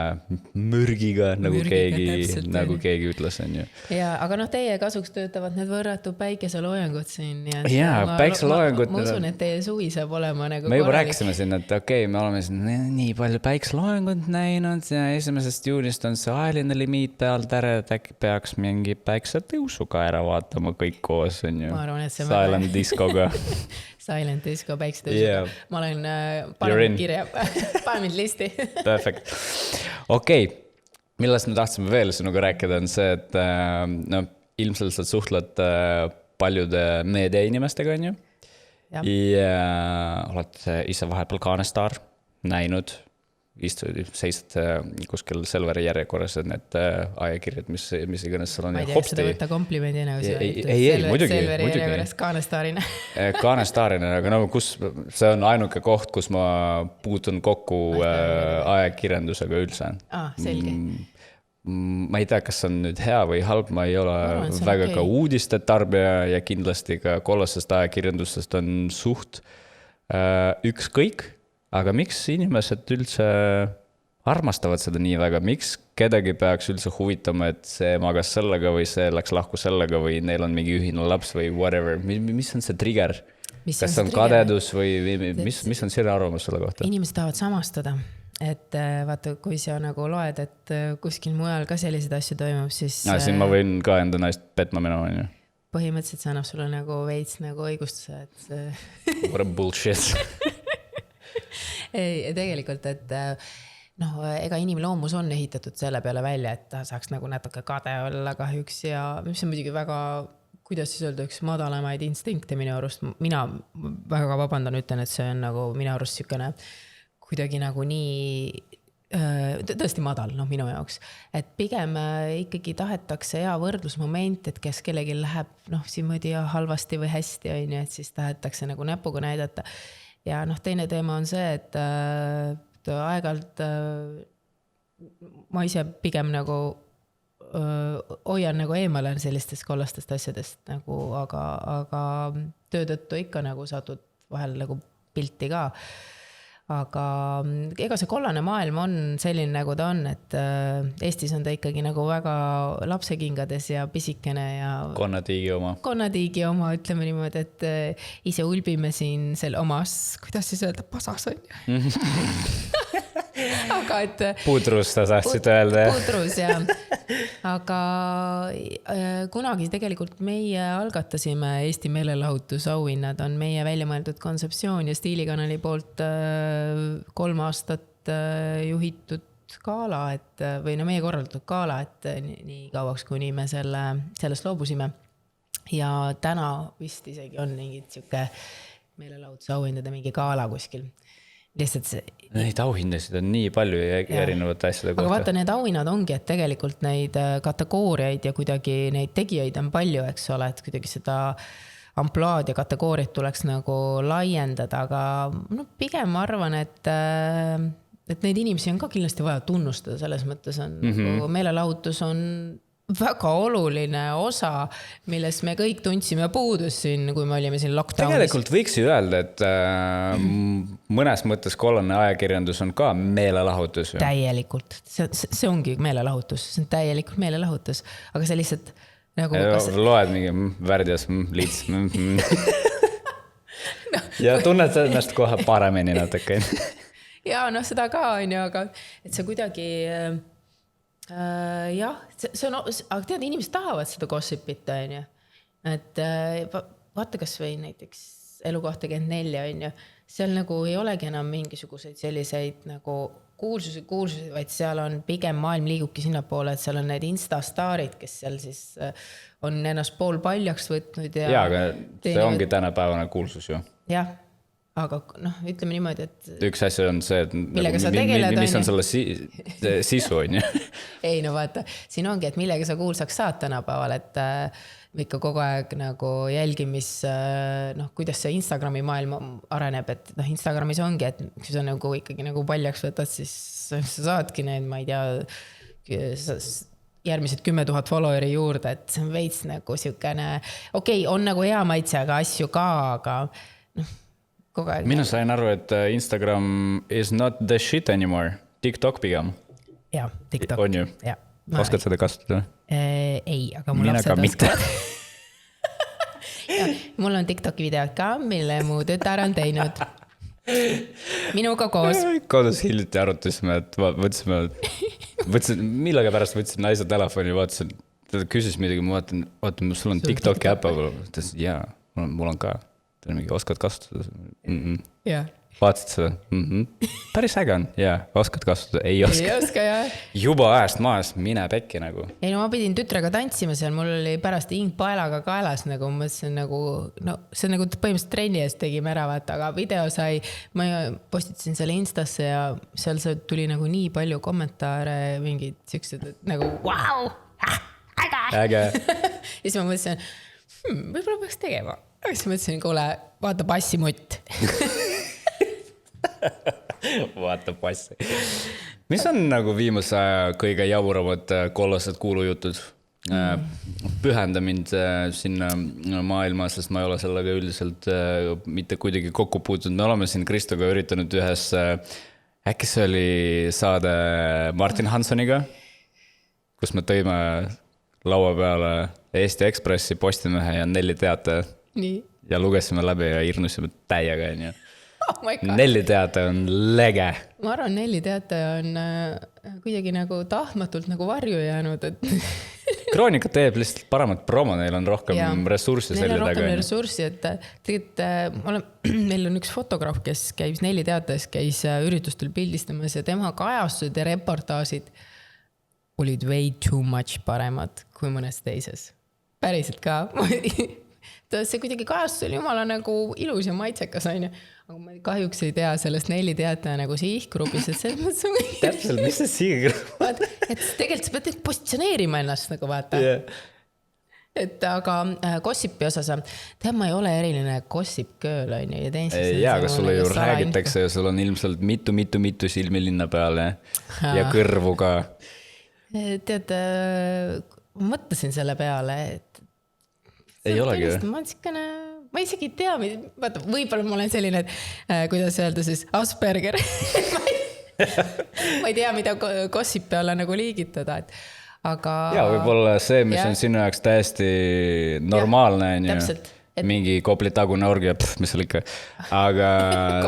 mürgiga, nagu keegi ütles, on ju. Ja, aga teie kasuks töötavad need võrratu päikeseloojangud siin. Ja, päikeseloojangud. Ma usun, et teie suvi saab olema nagu me juba rääkisime siin, et okei, me oleme siin nii palju päikeseloojangud näinud ja 1. juunist on see ajaline limiit peal tere, et äkki peaks mingi päiksetõusuga ära vaatama kõik koos, on ju. Ma arvan, et see Silent Discoga. Silent Disco päiksetõusuga. Ma olen panen kirja, panen mind listi. Perfect. Okei, millest me tahtsime veel sinuga rääkida on see, et ilmselt sa suhtled paljude meediainimestega, on ju? Ja oled ise vahepeal Kaanestar näinud, seisad kuskil Selveri järjekorras, et need ajakirjad, mis iganes seal on. Ma ei tea, seda võtta komplimendina. Ei, muidugi. Selveri järjekorras Kaanestarina. Kaanestarina, aga see on ainuke koht, kus ma puutun kokku ajakirjandusega üldse. Selge. Ma ei tea, kas see on nüüd hea või halb, ma ei ole väga ka uudiste tarbija ja kindlasti ka kollasest ajakirjandustest on suht ükskõik. Aga miks inimesed üldse armastavad seda nii väga? Miks kedagi peaks üldse huvitama, et see magas sellega või see läks lahku sellega või neil on mingi ühine laps või whatever? Mis on see trigger? Kas see on kadedus või mis on sinu arvamus selle kohta? Inimesed tahavad samastada. Et vaata, kui sa nagu loed, et kuskil mujal ka sellised asju toimub, siis... siin ma võin ka enda naist petma minema, on ju. Põhimõtteliselt see annab sulle nagu veits nagu õigustuse, et... What a bullshit. Ei, tegelikult, et ega inimloomus on ehitatud selle peale välja, et ta saaks nagu natuke kade olla kahjuks ja mis on muidugi väga, kuidas siis öelda, üks madalamaid instinkte minu arust. Mina väga vabandan, ütlen, et see on nagu minu arust sükene kuidagi nagu nii tõesti madal, noh minu jaoks, et pigem ikkagi tahetakse hea võrdlusmoment, et kes kellegi läheb niimoodi halvasti või hästi, on ju, et siis tahetakse nagu näpuga näidata. Ja teine teema on see, et aeg-ajalt ma ise pigem nagu hoian nagu eemale sellistest kollastest asjadest nagu, aga töö tõttu ikka nagu satud vahel nagu pilti ka. Aga ega see kollane maailm on selline nagu ta on, et Eestis on ta ikkagi nagu väga lapsekingades ja pisikene ja konnatiigi oma, ütleme niimoodi, et ise ulbime siin omas, kuidas siis öelda, pasas on aga et pudrus sa saaksid öelda, jah? Pudrus, jah. Aga kunagi tegelikult meie algatasime Eesti meelelahutusauhinnad, on meie välja mõeldud kontseptsioon ja Stiilikanali poolt 3 aastat juhitud gala, et või meie korraldatud gala, et nii kauaks, kuni me sellest loobusime. Ja täna vist isegi on mingid siuke meelelahutusauhindade mingi gala kuskil. Neid auhindasid on nii palju erinevate asjade kohta. Aga vaata, need auhinnad ongi, et tegelikult neid kategooriaid ja kuidagi neid tegijaid on palju, eks ole, et kuidagi seda ampload ja kategooriat tuleks nagu laiendada, aga pigem ma arvan, et neid inimesi on ka kindlasti vaja tunnustada, selles mõttes on nagu meelelahutus on väga oluline osa, milles me kõik tundsime puudus siin, kui me olime siin lockdownis. Tegelikult võiks ju öelda, et mõnes mõttes kollane ajakirjandus on ka meelelahutus. Täielikult. See ongi meelelahutus. See on täielikult meelelahutus. Aga see lihtsalt nagu... Loed mingi värdjas, liits. Ja tunned ennast kohe paremini natuke. Ja seda ka on ju, aga et see kuidagi... jah, see on, aga tead, inimesed tahavad seda gossipit, on ju. Et vaata kas või näiteks Elukoht 24, on ju. Seal nagu ei olegi enam mingisuguseid selliseid nagu kuulsusi, vaid seal on pigem maailm liigubki sinna poole, et seal on need instastaarid, kes seal siis on ennast pool paljaks võtnud. Ja, aga see ongi tänapäevane kuulsus ju. Jah. Aga ütleme niimoodi, et... Üks asja on see, et mis on selle sisu, on ju? Ei, vaata, siin ongi, et millega sa kuulsaks saad tänapäeval, et ikka kogu aeg nagu jälgimis, kuidas see Instagrami maailm areneb, et Instagramis ongi, et kui sa nagu ikkagi nagu paljaks võtad, siis sa saadki need, ma ei tea, järgmised 10 000 followeri juurde, et see on veits nagu siukene, okei, on nagu hea maitsega asju ka, aga Mina sain aru, et Instagram is not the shit anymore. TikTok pigem. Jaa, TikTok. On ju? Oskad seda kasutada? Ei, aga mul Mina ka mitte. Mul on TikToki videod ka, mille mu tütar on teinud. Minuga koos. Kodus hiljuti arutasime, et võtsime, millega pärast võtsin naise telefoni, vaatasin, ta küsis midagi, ma vaatan, sul on TikToki äppa, jaa, mul on ka. Ta on mingi, oskad kasutada? Vaatasid seda? Päris äge on, oskad kasutada? Ei oska. Ei oska, jah. Juba ajast maas, mine pekki nagu. Ei, ma pidin tütrega tantsima seal, mul oli pärast hing paelaga kaelas, nagu mõtlesin nagu, see nagu põhimõtteliselt trenni eest tegime ära, vaata, aga video sai, ma postitasin selle Instasse ja seal tuli nagu nii palju kommentaare, mingid siuksed, nagu vau, äge. Ja siis ma mõtlesin, võib-olla peaks tegema. Aga siis mõtlesin, kuule, vaata passimutt. Vaata passi. Mis on nagu viimase aja kõige jaburamad kollased kuulujutud? Pühenda mind sinna maailma, sest ma ei ole sellega üldiselt mitte kuidagi kokku puutunud. Me oleme siin Kristoga üritanud ühes, äkki see oli saade Martin Hansoniga, kus me tõime laua peale Eesti Ekspressi, Postimehe ja 4 teate. Nii. Ja lugesime läbi ja hirnusime täiega. Oh 4 teate on lege. Ma arvan, 4 teate on kuidagi nagu tahtmatult nagu varju jäänud. Et Kroonika teeb lihtsalt paremat promo, neil on rohkem ressurssi selle taga. Neil on rohkem ressurssi, et tegelikult meil on üks fotograaf, kes käis 4 teates, käis üritustel pildistamas ja tema kajastused ja reportaasid olid way too much paremad kui mõnes teises. Päriselt ka. see kuidagi kajastus oli jumala nagu ilus ja maitsekas, on ju. Aga ma kahjuks ei tea sellest Nelli teataja nagu sihtgrupis, et selles mõttes on... Täpselt, mis see sihtgrupp? Et tegelikult sa pead positsioneerima ennast nagu vaata. Yeah. Et aga gossipi osas, tead, ma ei ole eriline gossip girl, on ju. Ja, aga sulle ju räägitakse ja sul on ilmselt mitu silmi linna peale ja kõrvu ka. Tead, ma mõtlesin selle peale, et ei olegi. Ma isegi ei tea, vaata, võib-olla ma olen selline, et kuidas öelda siis Asperger. Ma ei tea, mida gossipi alla nagu liigitada, aga... Ja, võib-olla see, mis on sinu jaoks täiesti normaalne, on ju. Mingi Kopli tagune orgia, mis seal ikka, aga...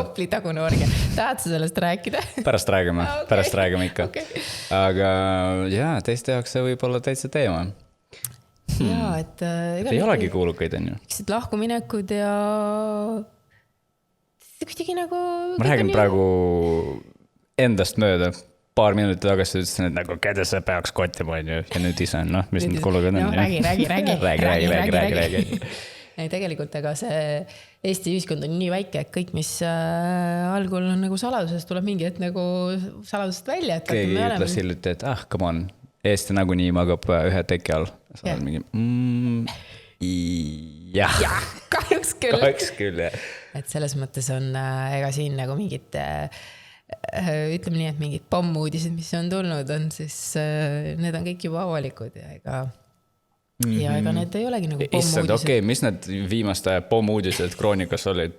Kopli tagune orgia, tahad sa sellest rääkida? Pärast räägime ikka. Aga jaa, teiste jaoks see võib olla täitsa teema. Jaa, et... ei olegi kuulukaid, on ju. Lahkuminekud ja... kuidagi nagu... Ma räägin praegu endast mööda. Paar minutit tagasi ütlesin, et nagu keda see peaks kotima, on ju. Ja nüüd ise on, mis need kuulukad on. Räägi. Ei, tegelikult, aga see Eesti ühiskond on nii väike, et kõik, mis algul on nagu saladusest, tuleb mingi hetk nagu saladusest välja. Keegi ütles hiljuti, et come on, Eesti nagunii magab ühe teki all. Sa oled mingi, jah. Kahjuks küll, jah. Et selles mõttes on ega siin nagu mingid, ütleme nii, et mingid pommuudised, mis on tulnud, on siis, need on kõik juba avalikud ja ega need ei olegi nagu pommuudised. Okei, mis need viimaste pommuudised kroonikas olid?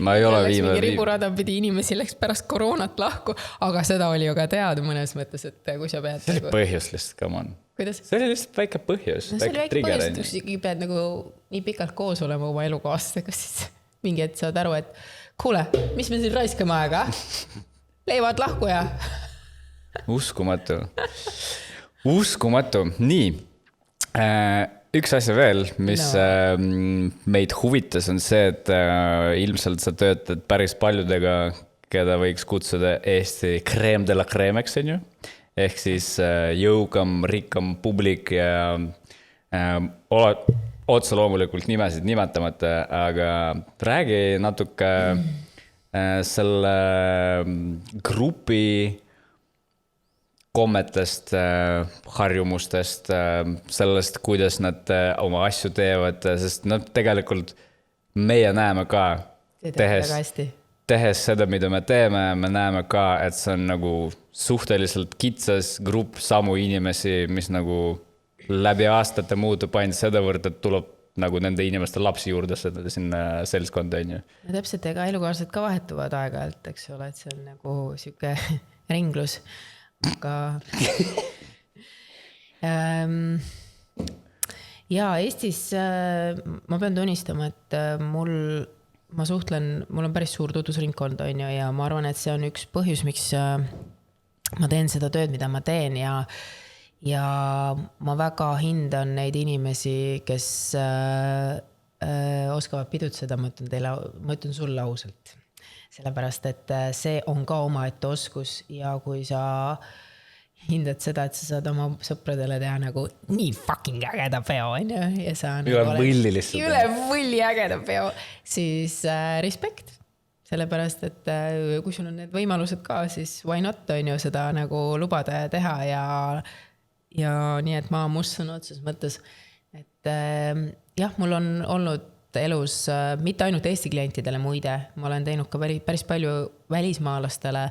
Ma ei ole mingi riburada pidi inimesi läks pärast koroonat lahku, aga seda oli ju ka teada mõnes mõttes, et kui sa pead... See oli põhjus lihtsalt, come on. Kuidas? See oli lihtsalt väike põhjus. See oli väike põhjus, et kui pead nagu nii pikalt koos olema oma elukaastega, siis mingi hetk saad aru, et kuule, mis me siin raiskame aega? Leivad lahku ja... Uskumatu. Nii. Üks asja veel, mis meid huvitas, on see, et ilmselt sa töötad päris paljudega, keda võiks kutsuda Eesti crème de la crème'ks, on ju? Ehk siis jõukam, rikkam publik ja otsa loomulikult nimesid nimetamata, aga räägi natuke selle grupi kommetest, harjumustest, sellest, kuidas nad oma asju teevad, sest tegelikult meie näeme ka, tehes seda, mida me teeme, me näeme ka, et see on nagu suhteliselt kitsas grupp samu inimesi, mis nagu läbi aastate muutub ainult sedavõrd, et tuleb nagu nende inimeste lapsi juurde sinna seltskonda, on ju. Ja täpselt, ega elukaaslased ka vahetuvad aega-ajalt, eks ole, et see on nagu siuke ringlus. Aga ja Eestis ma pean tunnistama, et mul on päris suur tutvusringkond, on ju, ja ma arvan, et see on üks põhjus, miks ma teen seda tööd, mida ma teen ja ma väga hindan neid inimesi, kes oskavad pidutseda, ma ütlen sulle ausalt. Sellepärast, et see on ka omaette oskus ja kui sa hindad seda, et sa saad oma sõpradele teha nagu nii fucking ägeda peo, on ju, ja sa üle võlli lihtsalt. Üle võlli ägeda peo, siis respekt. Sellepärast, et kui sul on need võimalused ka, siis why not, on ju, seda nagu lubada ja teha ja nii, et ma mustan otses mõttes, et jah, mul on olnud elus, mitte ainult Eesti klientidele muide, ma olen teinud ka päris palju välismaalastele,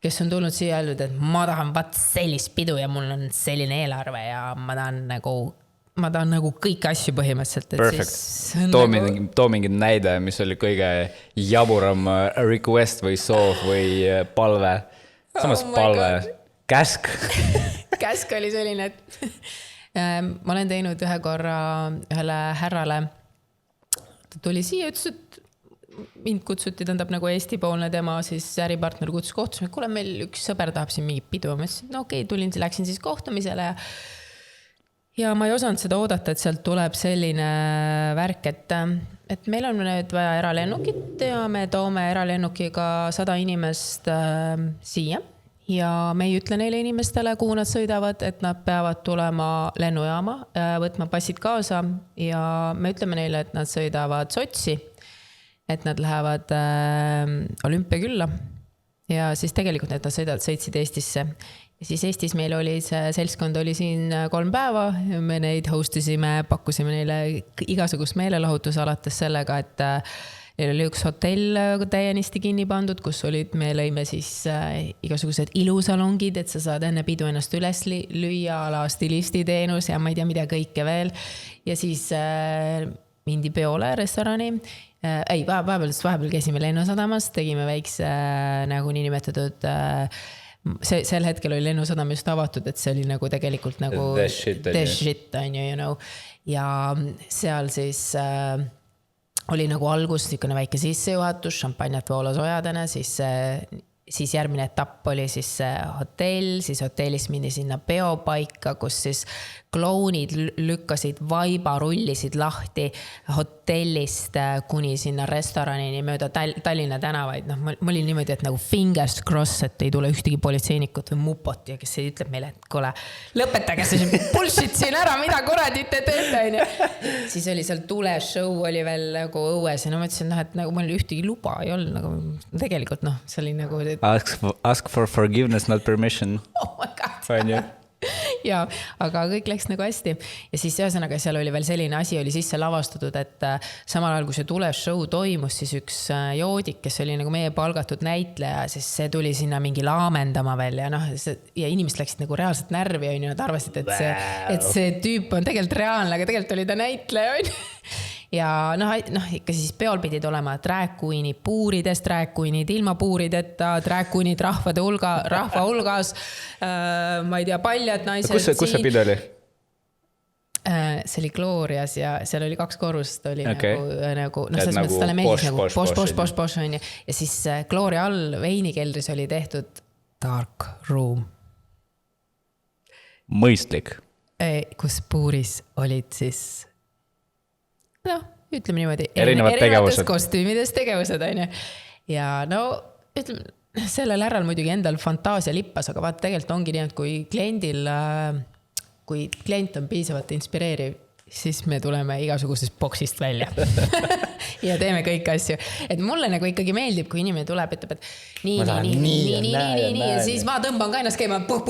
kes on tulnud siia öelnud, et ma tahan sellist pidu ja mul on selline eelarve ja ma tahan nagu kõiki asju põhimõtteliselt. Perfect. Too mingi näide, mis oli kõige jaburam request või soov või palve. Samas palve. Käsk. Käsk oli selline, et ma olen teinud ühe korra ühele härrale, tuli siia, ütles, et mind kutsuti, tähendab nagu Eesti-poolne tema siis äripartner kutsus kohtusime, kuule, meil üks sõber tahab siin mingi pidu. Ma ütlesin, no okei, läksin siis kohtumisele ja ma ei osanud seda oodata, et sealt tuleb selline värk, et meil on nüüd vaja eralennukit ja me toome eralennukiga 100 inimest siia ja me ei ütle neile inimestele, kuhu nad sõidavad, et nad peavad tulema lennujaama, võtma passid kaasa ja me ütleme neile, et nad sõidavad Sotši, et nad lähevad olümpiakülla ja siis tegelikult nad sõitsid Eestisse. Ja siis Eestis meil oli see seltskond oli siin 3 päeva, me neid hostisime, pakkusime neile igasugust meelelahutus alates sellega, et neil oli üks hotell täienisti kinni pandud, kus me lõime siis igasugused ilusalongid, et sa saad enne pidu ennast üles lüüa, ala stilistiteenus ja ma ei tea, mida kõike veel. Ja siis mindi peole restorani. Vahepeal käisime Lennusadamas, tegime väikse nagu niinimetatud sel hetkel oli Lennusadam just avatud, et see oli nagu tegelikult nagu the shit, you know. Ja seal siis oli nagu algus niisugune väike sissejuhatus, šampanjat voolas ojadena, siis järgmine etapp oli siis hotell, siis hotellis mindi sinna peopaika, kus siis klounid lükkasid vaiba, rullisid lahti hotellist kuni sinna restoranini mööda Tallinna tänavaid. No, ma olin niimoodi, et nagu fingers cross, et ei tule ühtegi politseinikut või mupot ja kes ütleb meile, et kuule, lõpetage see bullshit siin ära, mida kuradit te teete. Siis oli seal tuleshow oli veel nagu õues ja ma ütlesin, et nagu mul ühtegi luba ei olnud, nagu tegelikult see oli nagu... Ask for forgiveness, not permission. Oh my God. Fine, ja, aga kõik läks nagu hästi. Ja siis ühesõnaga seal oli veel selline asi, oli sisse lavastatud, et samal ajal kui see tuleshow toimus, siis üks joodik, kes oli nagu meie palgatud näitleja, siis see tuli sinna mingi laamendama veel ja ja inimesed läksid nagu reaalselt närvi, ja nad arvasid, et see tüüp on tegelikult reaalne, aga tegelikult oli ta näitleja. Ja ikka siis peol pidid olema drag queen'id puuridest, drag queen'id ilma puurideta, drag queen'id rahva hulgas, ma ei tea, paljad naised. Kus see pidu oli? See oli Glorias ja seal oli 2 korrust oli okay. nagu selles mõttes talle meeldis nagu poš on ja siis Gloria all veinikeldris oli tehtud dark room. Mõistlik. Kus puuris olid siis ütleme niimoodi, erinevates kostüümides tegevused, on ju. Ja ütleme, sellel härral muidugi endal fantaasia lippas, aga vaat tegelikult ongi nii, et kui klient on piisavalt inspireeriv, siis me tuleme igasugusest boksist välja ja teeme kõik asju. Et mulle nagu ikkagi meeldib, kui inimene tuleb, ütleb, et nii, ja siis ma tõmban ka ennast käima, puh,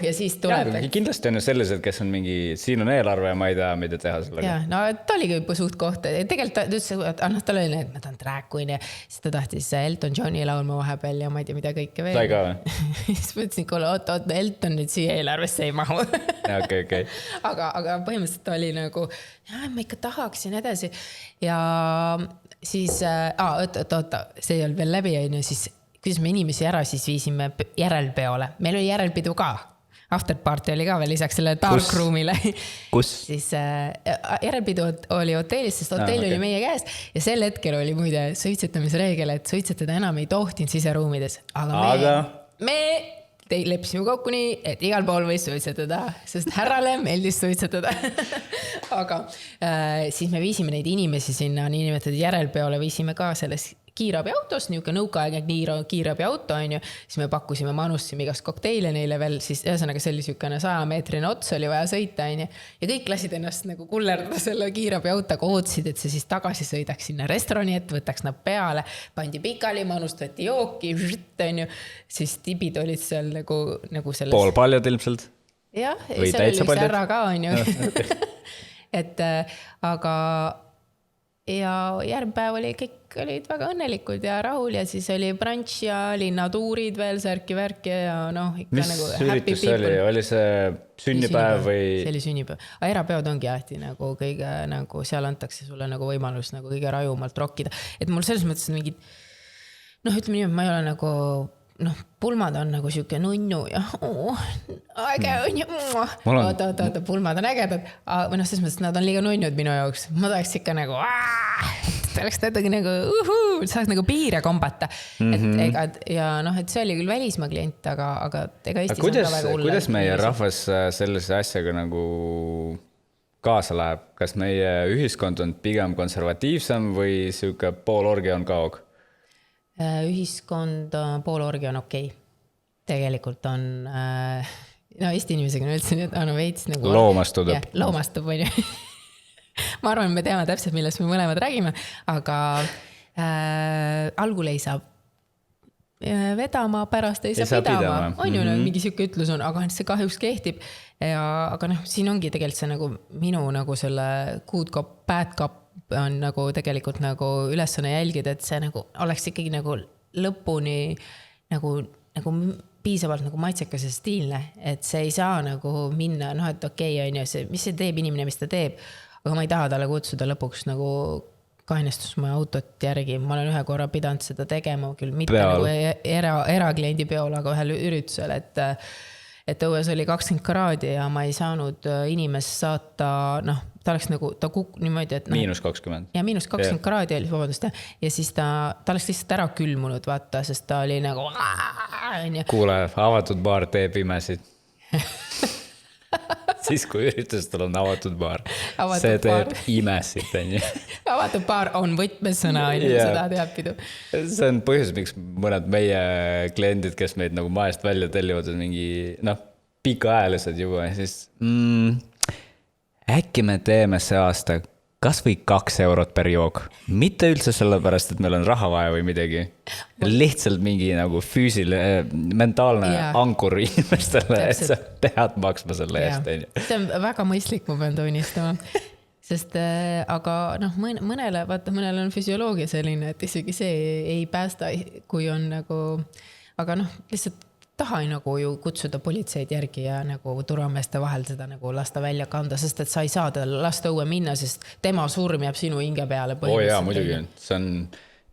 ja siis tuleb. Ja, kindlasti on ju sellised, kes on mingi, siin on eelarve ja ma ei tea, mida teha sellega. Ja, ta oligi juba suht koht. Tegelikult ta ütles, et tal oli, et ma tahan drag queen ja siis ta tahtis Elton Johni laulma vahepeal ja ma ei tea, mida kõike veel. Sai ka või? Siis mõtlesin, kuule, Elton nüüd siia eelarvesse ei mahu. Okay. Aga põhimõtteliselt oli nagu, ma ikka tahaksin edasi. Ja siis, oota, see ei olnud veel läbi, siis kuidas me inimesi ära siis viisime järelpeole. Meil oli järelpidu ka. Afterparty oli ka veel lisaks selle dark roomile. Kus? Siis järelpidu oli hotellis, sest hotell oli meie käes. Ja sel hetkel oli muide suitsetamisreegel, et suitsetada enam ei tohtinud siseruumides. Aga me leppisime kokku nii, et igal pool võis suitsetada, sest härrale meeldis suitsetada. Aga siis me viisime neid inimesi sinna niinimetatud järelpeole, viisime ka selles kiirabiautos, niisugune nõukaaegne kiirabiauto, on ju, siis me pakkusime, manusime igast kokteile neile veel, siis ühesõnaga see oli niisugune 100-meetrine ots oli vaja sõita, on ju, ja kõik lasid ennast nagu kullerdada selle kiirabiautoga, ootsid, et see siis tagasi sõidaks sinna restorani, et võtaks nad peale, pandi pikali, manustati jooki, on ju, siis tibid olid seal nagu selles... Poolpaljad ilmselt? Jah, seal oli üks ära ka, on ju. Et aga... Ja järgpäev oli kõik olid väga õnnelikud ja rahul ja siis oli brunch ja linnatuurid veel, särki-värki ja ikka mis nagu happy people. Oli see sünnipäev või? See oli sünnipäev. Aga erapeod ongi ahti nagu kõige, nagu seal antakse sulle nagu võimalus nagu kõige rajumalt rokkida. Et mul selles mõttes mingid, ütleme nii, et ma ei ole nagu, pulmad on nagu siuke nunnu ja äge on ju. Oota, pulmad on ägedad. Või selles mõttes, et nad on liiga nunnud minu jaoks. Ma tahaks ikka nagu, oleks tähendagi nagu, saaks nagu piire kombata. Et see oli küll välismaa klient, aga ega Eestis on ka väga hull. Kuidas meie rahvas sellise asjaga nagu kaasa läheb? Kas meie ühiskond on pigem konservatiivsem või siuke poolorgi on kaog? Ühiskond poolorgi on okei. tegelikult on no Eesti inimesega on üldse nii, et no veits nagu loomastub. Loomastub, on ju. Ma arvan, me teame täpselt, millest me mõlemad räägime, aga algul ei saa vedama, pärast ei saa pidama. On ju mingi siuke ütlus on, aga see kahjuks kehtib. Aga noh, siin ongi tegelikult see nagu minu nagu selle good cop, bad cop on nagu tegelikult nagu ülesanne jälgida, et see nagu oleks ikkagi nagu lõpuni nagu piisavalt nagu maitsekas ja stiilne, et see ei saa nagu minna, noh, et okei, on ju, see, mis see teeb inimene, mis ta teeb, aga ma ei taha talle kutsuda lõpuks nagu kainestusmaja autot järgi. Ma olen ühe korra pidanud seda tegema, küll mitte peol. Nagu erakliendi peol, aga ühel üritusel, et õues oli 20 kraadi ja ma ei saanud inimest saata, noh, ta oleks nagu, ta niimoodi, et -20. Ja -20 kraadi oli, vabandust, ja siis ta oleks lihtsalt ära külmunud, vaata, sest ta oli nagu kuule, avatud baar teeb imesid. Siis kui üritustel on avatud baar, see teeb imesid. Avatud baar on võtmesõna, seda teab pidu. See on põhjus, miks mõned meie kliendid, kes meid nagu maest välja tellivad, on mingi pikaajalised juba. Ja siis äkki me teeme see aasta kas või 2 eurot per jook. Mitte üldse sellepärast, et meil on raha vaja või midagi. Lihtsalt mingi nagu füüsiline, mentaalne ankur inimestele, et sa pead maksma selle eest. See on väga mõistlik, ma pean tunnistama. Sest, aga noh, mõnele on füsioloogia selline, et isegi see ei päästa, kui on nagu, aga noh, lihtsalt taha nagu ju kutsuda politseid järgi ja nagu turvameeste vahel seda nagu lasta välja kanda, sest et sa ei saa teda lasta õue minna, sest tema surm jääb sinu hinge peale. Jaa, muidugi. See on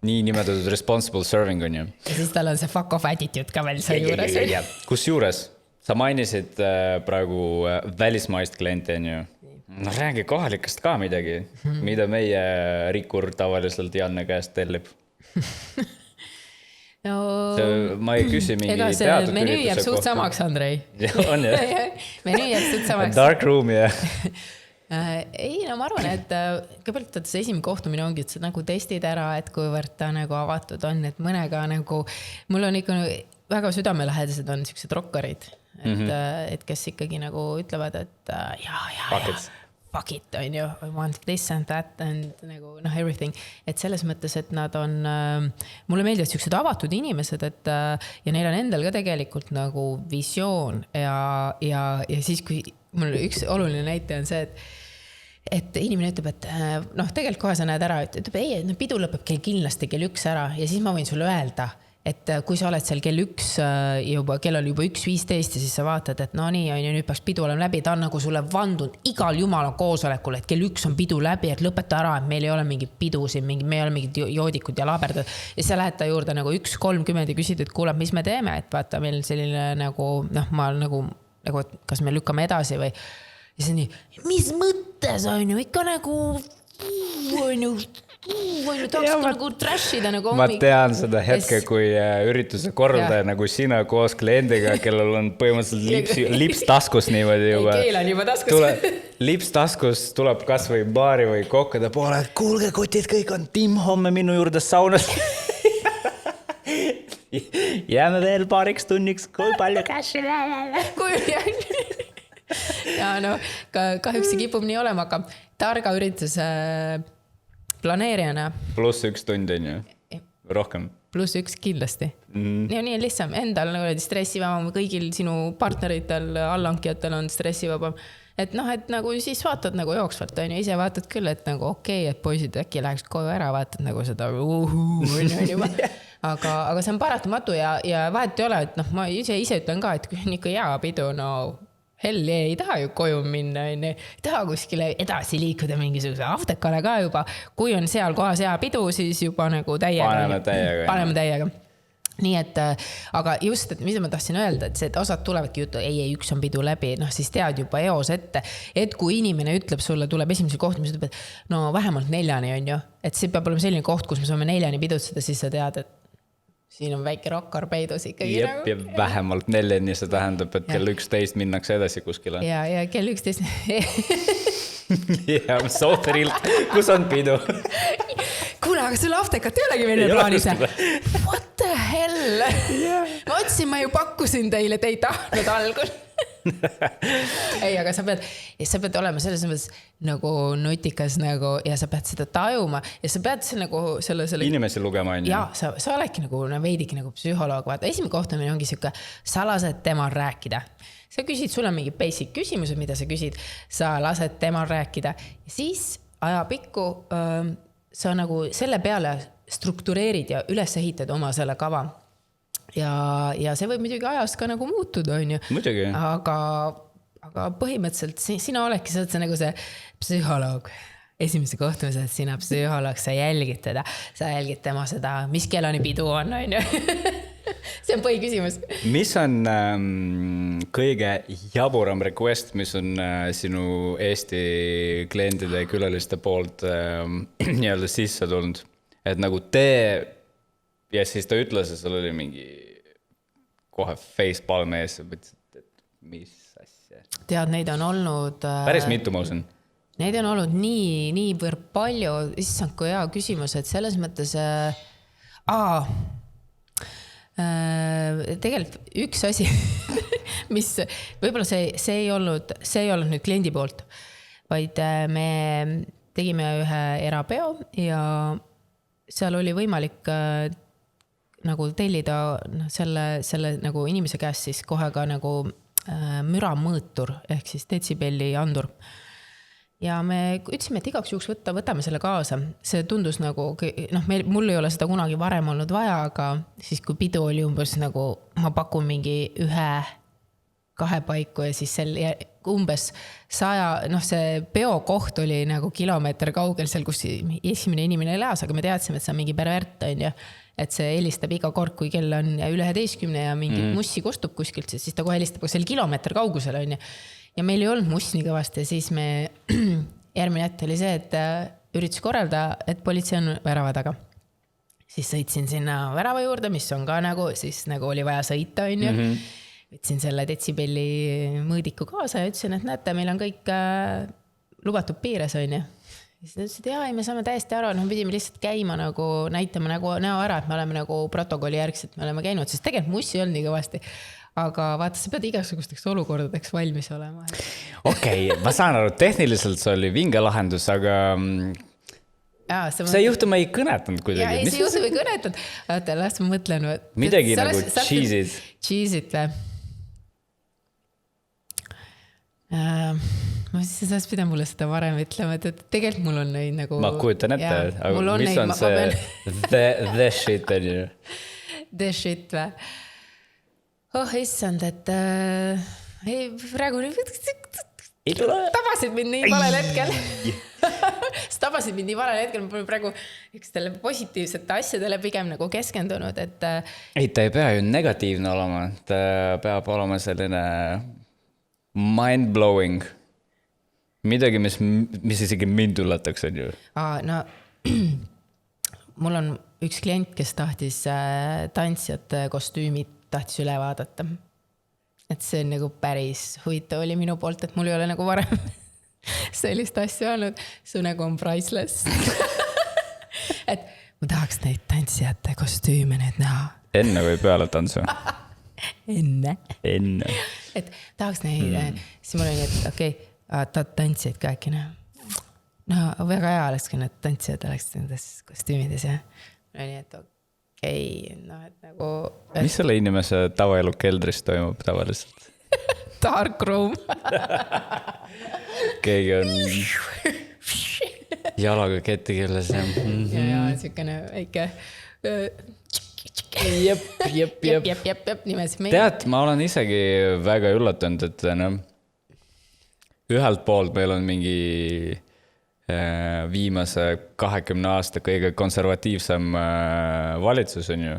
nii nimetatud responsible serving on ju. Ja siis tal on see fuck off attitude ka veel see juures. Kus juures? Sa mainisid praegu välismaist klienti on ju. No räägi kohalikest ka midagi, mida meie rikur tavaliselt Janne käest tellib. No, ma ei küsi mingi teatud ürituse kohta. Menüü jääb suht samaks, Andrei. On jah? Menüü jääb suht samaks. Dark room, jah. Ei, no ma arvan, et kõigepealt see esimene kohtumine ongi, et sa nagu testid ära, et kuivõrd ta nagu avatud on, et mõnega nagu, mul on ikka väga südamelähedased on sellised rockerid, et kes ikkagi nagu ütlevad, et fuck it, on ju, I want this and that and nagu, everything. Et selles mõttes, et nad on, mulle meeldivad sellised avatud inimesed, et ja neil on endal ka tegelikult nagu visioon ja siis, kui mul üks oluline näite on see, et inimene ütleb, et noh, tegelikult kohe sa näed ära, ütleb, ei, pidu lõpeb kindlasti kell 1 ära ja siis ma võin sulle öelda, et kui sa oled seal kell on juba 1:15 ja siis sa vaatad, et no nii, nüüd peaks pidu olema läbi, ta on nagu sulle vandunud igal jumala koosolekul, et kell 1 on pidu läbi, et lõpeta ära, et meil ei ole mingit pidu siin, me ei ole mingid joodikud ja laberdad. Ja sa lähed ta juurde nagu 1:30 ja küsid, et kuulab, mis me teeme, et vaata, meil selline nagu, ma nagu, kas me lükkame edasi või. Ja see nii, mis mõttes on ju, ikka nagu, on ju, tahaks nagu trashida nagu ma tean seda hetke, kui ürituse korraldaja nagu sina koos kliendiga, kellel on põhimõtteliselt lips taskus niimoodi juba. Keel on juba taskus. Lips taskus tuleb kas või baari või kokkade poole, et kuulge kutid, kõik on Tim homme minu juurde saunas. Jääme veel paariks tunniks, kui palju cashi. Ja no, kahjuks see kipub nii olema, aga targa ürituse planeerijana. +1 tund on ju, rohkem. +1 kindlasti. Ja nii on lihtsam, endal nagu stressivabam, kõigil sinu partneritel, allankijatel on stressivabam. Et noh, et nagu siis vaatad nagu jooksvalt, on ju, ise vaatad küll, et nagu okei, et poisid äkki läheks koju ära, vaatad nagu seda aga see on paratamatu ja vahet ei ole, et noh, ma ise ütlen ka, et kui on ikka hea pidu, no hell ei taha ju koju minna, ei taha kuskile edasi liikuda mingisuguse aftekale ka juba. Kui on seal kohas hea pidu, siis juba nagu Paneme täiega. Nii et, aga just, et mis ma tahtsin öelda, et see, et osad tulevadki jutu, ei, üks on pidu läbi, noh siis tead juba eos ette, et kui inimene ütleb sulle, tuleb esimese kohtumise, ütleb, et no vähemalt 4 on ju, et see peab olema selline koht, kus me saame 4 pidutseda, siis sa tead, et siin on väike rokkar peidus ikkagi. Jep, ja vähemalt 4, see tähendab, et kell 11 minnakse edasi kuskile. Ja kell 11. Ja, sootarilt, kus on pidu? Kuule, aga sul apteekat ei olegi veel plaanis. What the hell? Ma otsin, ma ju pakkusin teile, te ei tahtnud algul. Ei, aga sa pead olema selles mõttes nagu nutikas nagu, ja sa pead seda tajuma ja sa pead nagu selle... Inimesi lugema on ju. Ja, sa oledki nagu veidiki nagu psühholoog. Vaata, esimene kohtumine ongi siuke salased temal rääkida. Sa küsid, sul on mingi basic küsimused, mida sa küsid, sa lased temal rääkida ja siis ajapikku sa nagu selle peale struktureerid ja üles ehitad oma selle kava. Ja see võib muidugi ajas ka nagu muutuda, on ju. Muidugi. Aga põhimõtteliselt sina oledki, sa oled see nagu see psühholoog. Esimese kohtumise, et sina psühholoog, sa jälgid teda, sa jälgid tema seda, mis kellani pidu on ju. See on põhiküsimus. Mis on kõige jaburam request, mis on sinu Eesti klientide ja külaliste poolt nii-öelda sisse tulnud? Et nagu tee ja siis ta ütles, et sul oli mingi kohe facepalm ees, et mis asja. Tead, neid on olnud... Päris mitu ma usun. Neid on olnud nii palju, issand kui hea küsimus, et selles mõttes... tegelikult üks asi, mis võib-olla see ei olnud nüüd kliendi poolt, vaid me tegime ühe erapeo ja seal oli võimalik nagu tellida selle nagu inimese käest siis kohe ka nagu müramõõtur ehk siis detsibelli andur. Ja me ütlesime, et igaks juhuks võtame selle kaasa. See tundus nagu, mul ei ole seda kunagi varem olnud vaja, aga siis kui pidu oli umbes nagu, ma pakun mingi 1-2 paiku ja siis umbes 100, see peokoht oli nagu kilomeeter kaugel seal, kus esimene inimene elas, aga me teadsime, et see on mingi pervert, on ju. Et see helistab iga kord, kui kell on üle 11 ja mingi mussi kostub kuskilt, siis ta kohe helistab, aga see oli kilomeeter kaugusel, on ju. Ja meil ei olnud muss nii kõvasti ja siis me järgmine hetk oli see, et üritus korralda, et politsei on värava taga. Siis sõitsin sinna värava juurde, mis on ka nagu, siis nagu oli vaja sõita, on ju. Võtsin selle detsibelli mõõdiku kaasa ja ütlesin, et näete, meil on kõik lubatud piires, on ju. Siis ta ütles, et me saame täiesti aru, me pidime lihtsalt käima nagu, näitama nagu näo ära, et me oleme nagu protokolli järgselt, me oleme käinud, sest tegelikult mussi on nii kõvasti. Aga vaata, sa pead igasugusteks olukordadeks valmis olema. Okei, ma saan aru, tehniliselt see oli vinge lahendus, aga see juhtum ei kõnetanud kuidagi. See juhtum ei kõnetanud. Vaata, las ma mõtlen. Midagi nagu cheese'id. Cheese'id või? Ma siis saaks pidanud mulle seda varem ütlema, et tegelikult mul on neid nagu... Ma kujutan ette, aga mis on see the shit on ju? The shit või? Issand, et praegu tabasid mind nii valel hetkel. Tabasid mind nii valel hetkel, ma pole praegu ükstele positiivsete asjadele pigem nagu keskendunud, et... Ei, ta ei pea ju negatiivne olema, ta peab olema selline mind-blowing. Midagi, mis isegi mind üllataks, on ju. Mul on üks klient, kes tahtis tantsijate kostüümid tahtis üle vaadata. Et see on nagu päris huvitav oli minu poolt, et mul ei ole nagu varem sellist asja olnud. Su nagu on priceless. Et ma tahaks neid tantsijate kostüüme need näha. Enne või peale tantsu? Enne. Et tahaks neid, siis mul oli, et okei, tahad tantsijaid ka äkki näha. No, väga hea oleks, kui need tantsijad oleks nendes kostüümides ja oli, et et nagu... Mis selle inimese tavaelu keldris toimub tavaliselt? Dark room. Keegi on jalaga keti keeles. Ja, siukene väike... Jep, nimes. Tead, ma olen isegi väga üllatunud, et ühelt poolt meil on mingi... viimase 20 aasta kõige konservatiivsem valitsus on ju.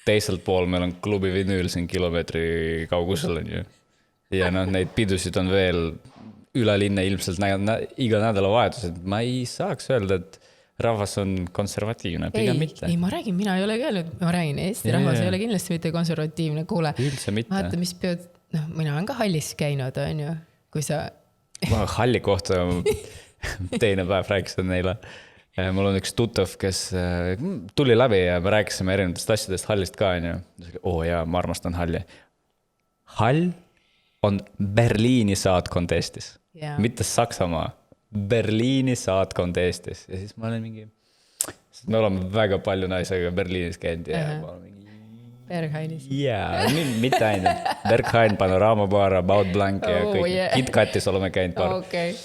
Teiselt pool meil on klubi vinüül siin kilomeetri kaugusel on ju. Ja neid pidusid on veel üle linna ilmselt iga nädala vahetus, et ma ei saaks öelda, et rahvas on konservatiivne, pigem mitte. Ei, ma räägin, mina ei ole käinud, ma räägin, Eesti rahvas ei ole kindlasti mitte konservatiivne, kuule. Üldse mitte. Vaata, mis pead, mina olen ka hallis käinud, on ju, kui sa... Halli kohta teine päev rääkisid neile. mul on üks tuttav, kes tuli läbi ja me rääkisime erinevatest asjadest hallist ka, onju. Jaa, ma armastan halli. Hall on Berliini saatkond Eestis, mitte Saksamaa. Berliini saatkond Eestis. Ja siis ma olen mingi, me oleme väga palju naisega Berliinis käinud ja ma olen mingi Berghainis. Jaa, mitte ainult. Berghain, Panoramabar, About Blank ja kõik. KitKatis oleme käinud paar. Okay.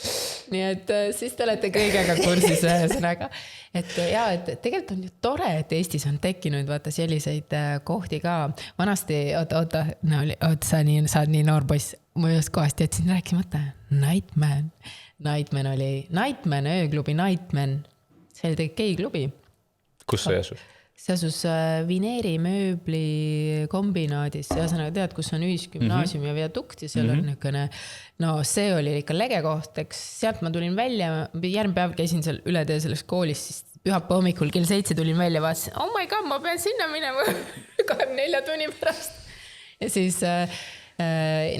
Nii et siis te olete kõigega kursis ühesõnaga. Et tegelikult on ju tore, et Eestis on tekkinud vaata selliseid kohti ka. Vanasti, oota, sa oled nii noor poiss. Ma just kohast jätsin rääkimata. Nightman oli Nightman, ööklubi Nightman. See oli tegelikult geiklubi. Kus see asus? See asus Vineeri mööbli kombinaadis. Ühesõnaga tead, kus on ühisgümnaasium ja viadukt ja seal on niisugune, no see oli ikka lege koht, eks sealt ma tulin välja, järgmine päev käisin seal üle tee selles koolis, siis pühapäeva hommikul kell 7 tulin välja, vaatasin, oh my god, ma pean sinna minema 24 tunni pärast. Ja siis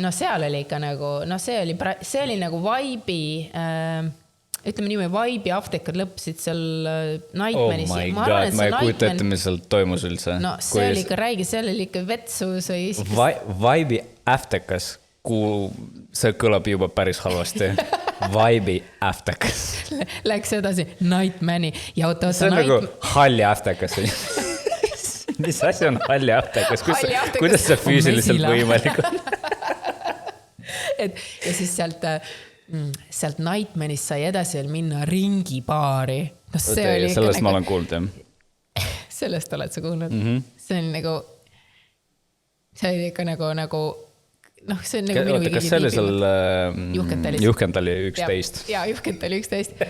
no seal oli ikka nagu, no see oli nagu vibe'i ütleme niimoodi, vibe'i aftekad lõppesid seal Nightmanis. Oh my god, ma ei kujuta ette, mis seal toimus üldse. No see oli ikka räige, seal oli ikka vetsu. Vibe'i aftekas, see kõlab juba päris halvasti. Vibe'i aftekas. Läks edasi Nightmani. See on nagu halli aftekas. Mis asi on halli aftekas? Kuidas see füüsiliselt võimalik on? Ja siis sealt Nightmanist sai edasi veel minna ringibaari. No sellest ma olen kuulnud, jah. Sellest oled sa kuulnud? See on nagu, see oli ikka nagu, noh, see on nagu minu kõige kas see oli seal Juhkentali 11? Jaa, Juhkentali 11.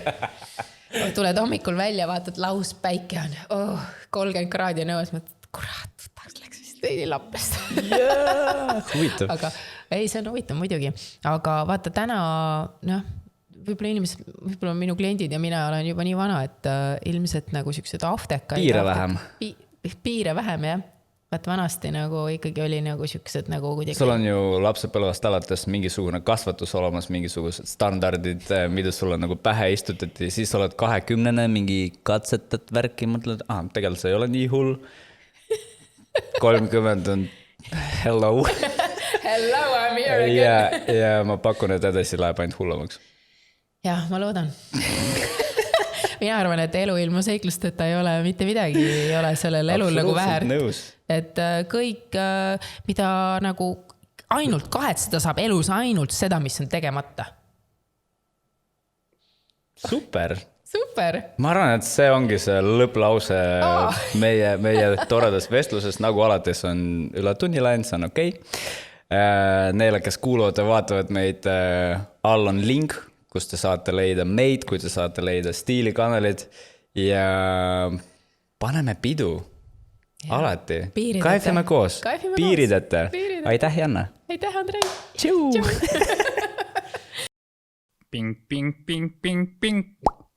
Tuled hommikul välja, vaatad laus päike on 30 kraadi nõues, mõtled, kurat, tahaks läks vist veidi lappest. Huvitav. Aga ei, see on huvitav muidugi. Aga vaata täna, noh, võib-olla minu kliendid ja mina olen juba nii vana, et ilmselt nagu siuksed afteka. Piire vähem, jah. Vaat vanasti nagu ikkagi oli nagu siuksed nagu kuidagi. Sul on ju lapsepõlvast alates mingisugune kasvatus olemas, mingisugused standardid, mida sulle nagu pähe istutati, siis oled 20-ne, mingi katsetad värki, mõtled, tegelikult see ei ole nii hull. 30 on hello. Hello, I'm here again. Ja ma pakun, et edasi läheb ainult hullemaks. Jah, ma loodan. Mina arvan, et elu ilma seiklusteta ei ole mitte midagi, ei ole sellel elul nagu väär. Et kõik, mida nagu ainult kahetseda saab elus ainult seda, mis on tegemata. Super. Super. Ma arvan, et see ongi see lõpplause meie toredas vestluses, nagu alates on üle tunni läinud, see on okei. Neile, kes kuuluvad ja vaatavad meid, all on link, kus te saate leida meid, kui te saate leida stiilikanalid ja paneme pidu. Alati. Kaifime koos. Piiridete. Aitäh, Janna. Aitäh, Andrei. Tšau. Ping, ping, ping, ping, ping.